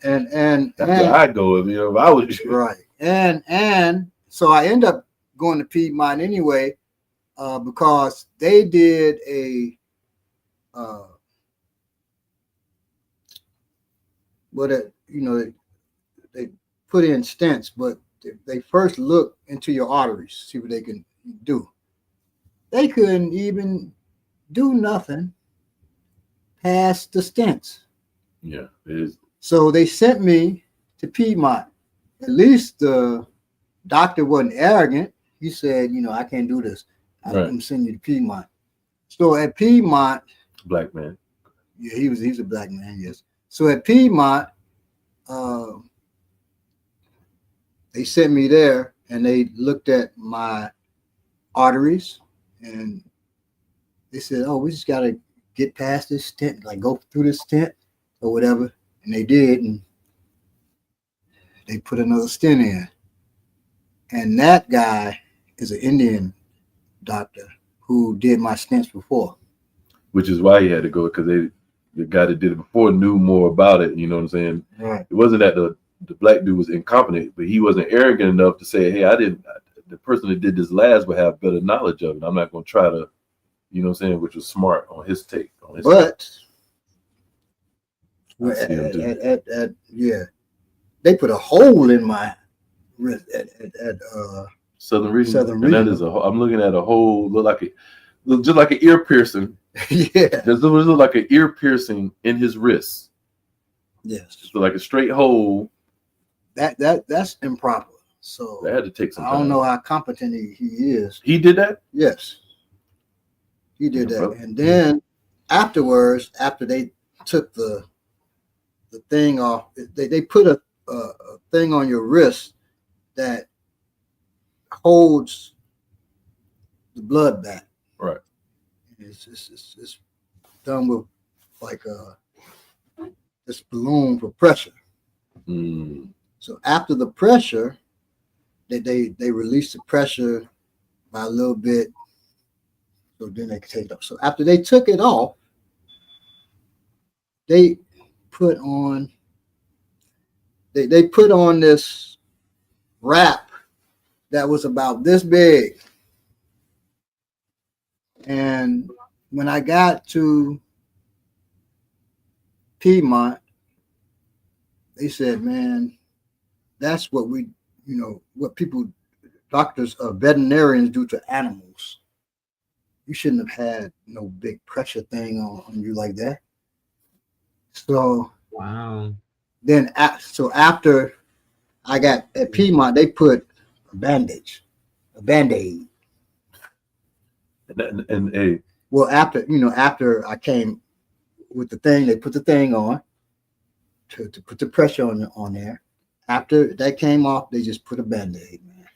and that's where I go if I was you. Right. And so I end up going to Piedmont anyway, because they did they put in stents, but they first look into your arteries, see what they can do. They couldn't even do nothing past the stents. Yeah, it is. So they sent me to Piedmont. At least the doctor wasn't arrogant. He said, I can't do this. I'm sending you to Piedmont. So at Piedmont, black man. Yeah, he's a black man, yes. So at Piedmont, they sent me there and they looked at my arteries and they said, we just got to get past this stent, like go through this stent or whatever. And they did. And they put another stent in. And that guy is an Indian doctor who did my stents before. Which is why he had to go, because the guy that did it before knew more about it. You know what I'm saying? Right. It wasn't that the black dude was incompetent, but he wasn't arrogant enough to say, hey, the person that did this last would have better knowledge of it. I'm not going to try to, which was smart on his take. I see him too. Yeah, they put a hole in my wrist at Southern Regional, Southern and that is Regional. I'm looking at a hole look just like an ear piercing. Yeah. There's look like an ear piercing in his wrist. Yes. Just like a straight hole. That's improper. So That had to take some I don't time. know how competent he is. He did that. Yes, he did Yeah, that. bro. And then afterwards, after they took the thing off, they put a thing on your wrist that holds the blood back. Right. It's done with like this balloon for pressure. Mm. So after the pressure, they release the pressure by a little bit, so then they can take it off. So after they took it off, they put on they put on this wrap that was about this big. And when I got to Piedmont, they said, man, that's what what people, doctors, veterinarians do to animals. You shouldn't have had no big pressure thing on you like that. So Wow. then, so after I got at Piedmont, they put a bandage, a Band-Aid. And hey, Well, after I came with the thing, they put the thing on to put the pressure on there. After that came off, they just put a Band-Aid, man.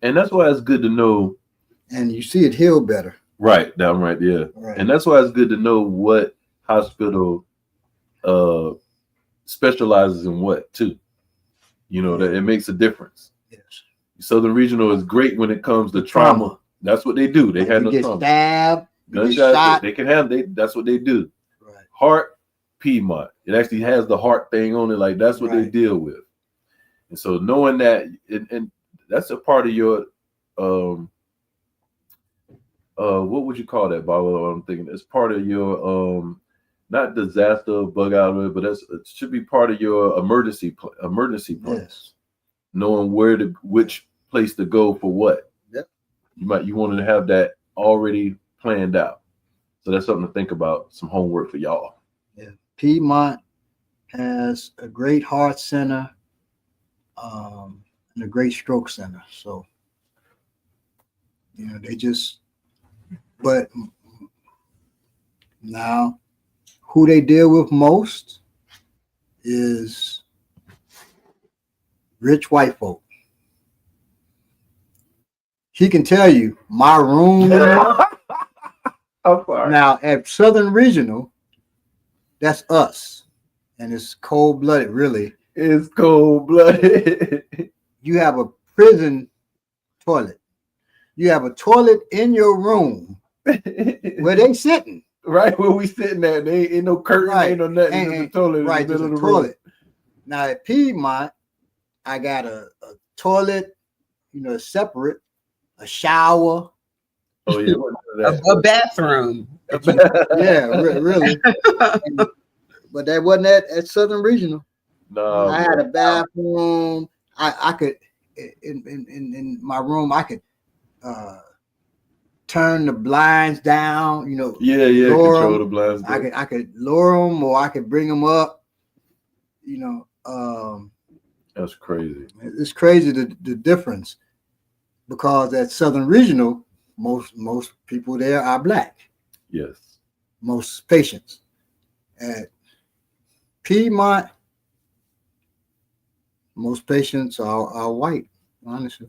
and that's why it's good to know. And you see it heal better. Right, down right, yeah. Right. And that's why it's good to know what hospital specializes in what too. That it makes a difference. Yes. Southern Regional is great when it comes to trauma. That's what they do. They Like handle you get trauma. stabbed, you get Gunshots, shot. they can handle. That's what they do. Right. Heart, Piedmont. It actually has the heart thing on it. Like that's what they Right. deal with. And so knowing that, and that's a part of your, what would you call that, Bob? I'm thinking it's part of your, not disaster bug out of it, but it should be part of your emergency plans. Yes. Knowing which place to go for what. Yep. You wanted to have that already planned out. So that's something to think about. Some homework for y'all. Yeah. Piedmont has a great heart center, and a great stroke center. So, but now who they deal with most is rich white folk. He can tell you my room. I'm sorry. Now at Southern Regional, that's us, and it's cold blooded. Really, It's cold blooded. you have a prison toilet. You have a toilet in your room where they sitting. Right where we sitting at, there ain't no curtain, Right. ain't no nothing. Just a toilet Right, in the just middle a of the room. toilet. Now at Piedmont, I got a toilet, separate, a shower. Oh yeah, A bathroom. Yeah, really. But that wasn't at Southern Regional. No, I had a bathroom. I could in my room. I could turn the blinds down. Yeah, control the blinds. I could lower them, or I could bring them up. That's crazy. It's crazy the difference, because at Southern Regional, most people there are black. Yes. Most patients. At Piedmont, most patients are white, honestly.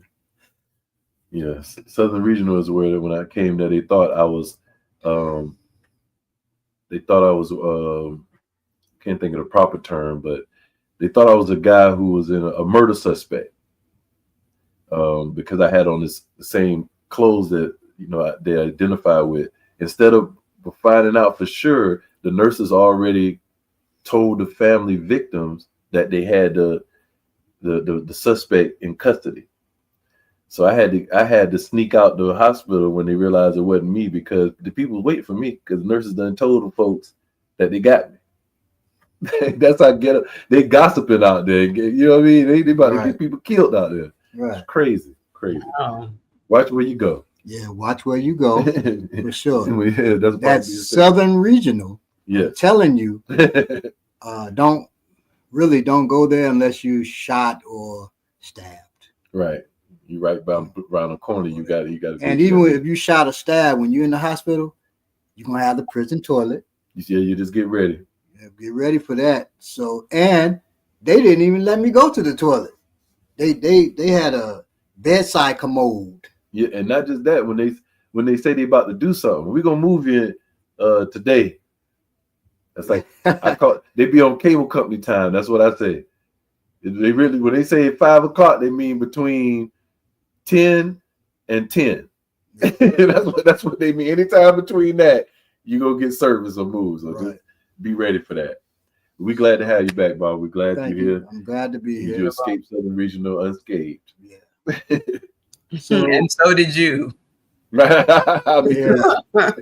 Yes. Southern Regional is where when I came there, they thought I was can't think of the proper term, but they thought I was a guy who was in a murder suspect. Because I had on the same clothes that they identified with. Instead of finding out for sure, the nurses already told the family victims that they had the suspect in custody. So I had to sneak out the hospital when they realized it wasn't me, because the people waiting for me, because the nurses done told the folks that they got me. That's how get they gossiping out there. You know what I mean? They about to Right. get people killed out there. It's Right. crazy, crazy. Oh, Watch where you go. Yeah. Watch where you go for sure. Yeah, that's about to be a That's thing. Southern Regional. I'm Yes. telling you, don't don't go there unless you shot or stabbed. Right. You right around the corner. You got to And get you even that. if you shot or stabbed when you're in the hospital, you're gonna have the prison toilet. You just get ready. Yeah, get ready for that. So, and they didn't even let me go to the toilet. They had a bedside commode. Yeah, and not just that. When they say they about to do something, we're gonna move in today. That's like I call they be on cable company time. That's what I say. They really when they say 5 o'clock, they mean between 10 and 10. That's what they mean. Anytime between that, you go get service or move. So just Right. be ready for that. We glad to have you back, Bob. We're glad Thank you're you. here. I'm glad to be You here. escaped Southern Regional unscathed. Yeah. So and so did you. yeah. Oh,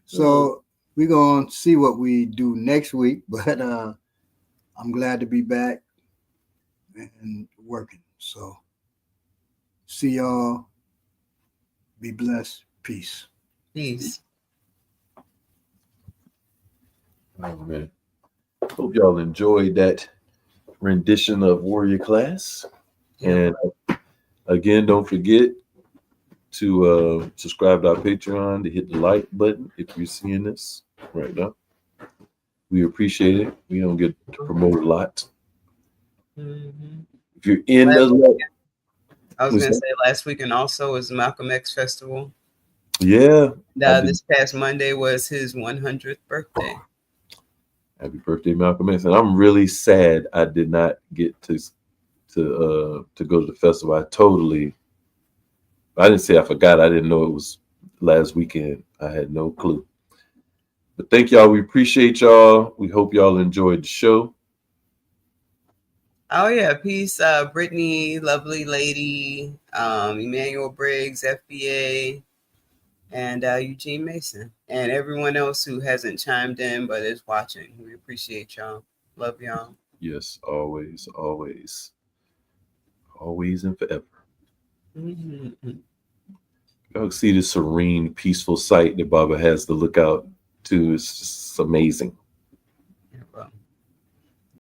So we're gonna see what we do next week, but I'm glad to be back and working. So see y'all. Be blessed. Peace. peace. Oh, man. Hope y'all enjoyed that rendition of Warrior Class. Yeah. And again, don't forget to subscribe to our Patreon, to hit the like button if you're seeing this right now. We appreciate it. We don't get to promote a lot. Mhm. If you're in Last the I was what's gonna that? say last weekend also was Malcolm X Festival. Yeah, I did. This past Monday was his 100th birthday. Happy birthday, Malcolm X. And I'm really sad I did not get to go to the festival. I didn't say I forgot. I didn't know it was last weekend. I had no clue. But thank y'all. We appreciate y'all. We hope y'all enjoyed the show. Oh yeah, peace, Brittany, lovely lady, Emmanuel Briggs, FBA, and Eugene Mason, and everyone else who hasn't chimed in but is watching. We appreciate y'all. Love y'all. Yes, always, always, always and forever. Mhm. Y'all see the serene, peaceful sight that Baba has to look out to. It's just amazing.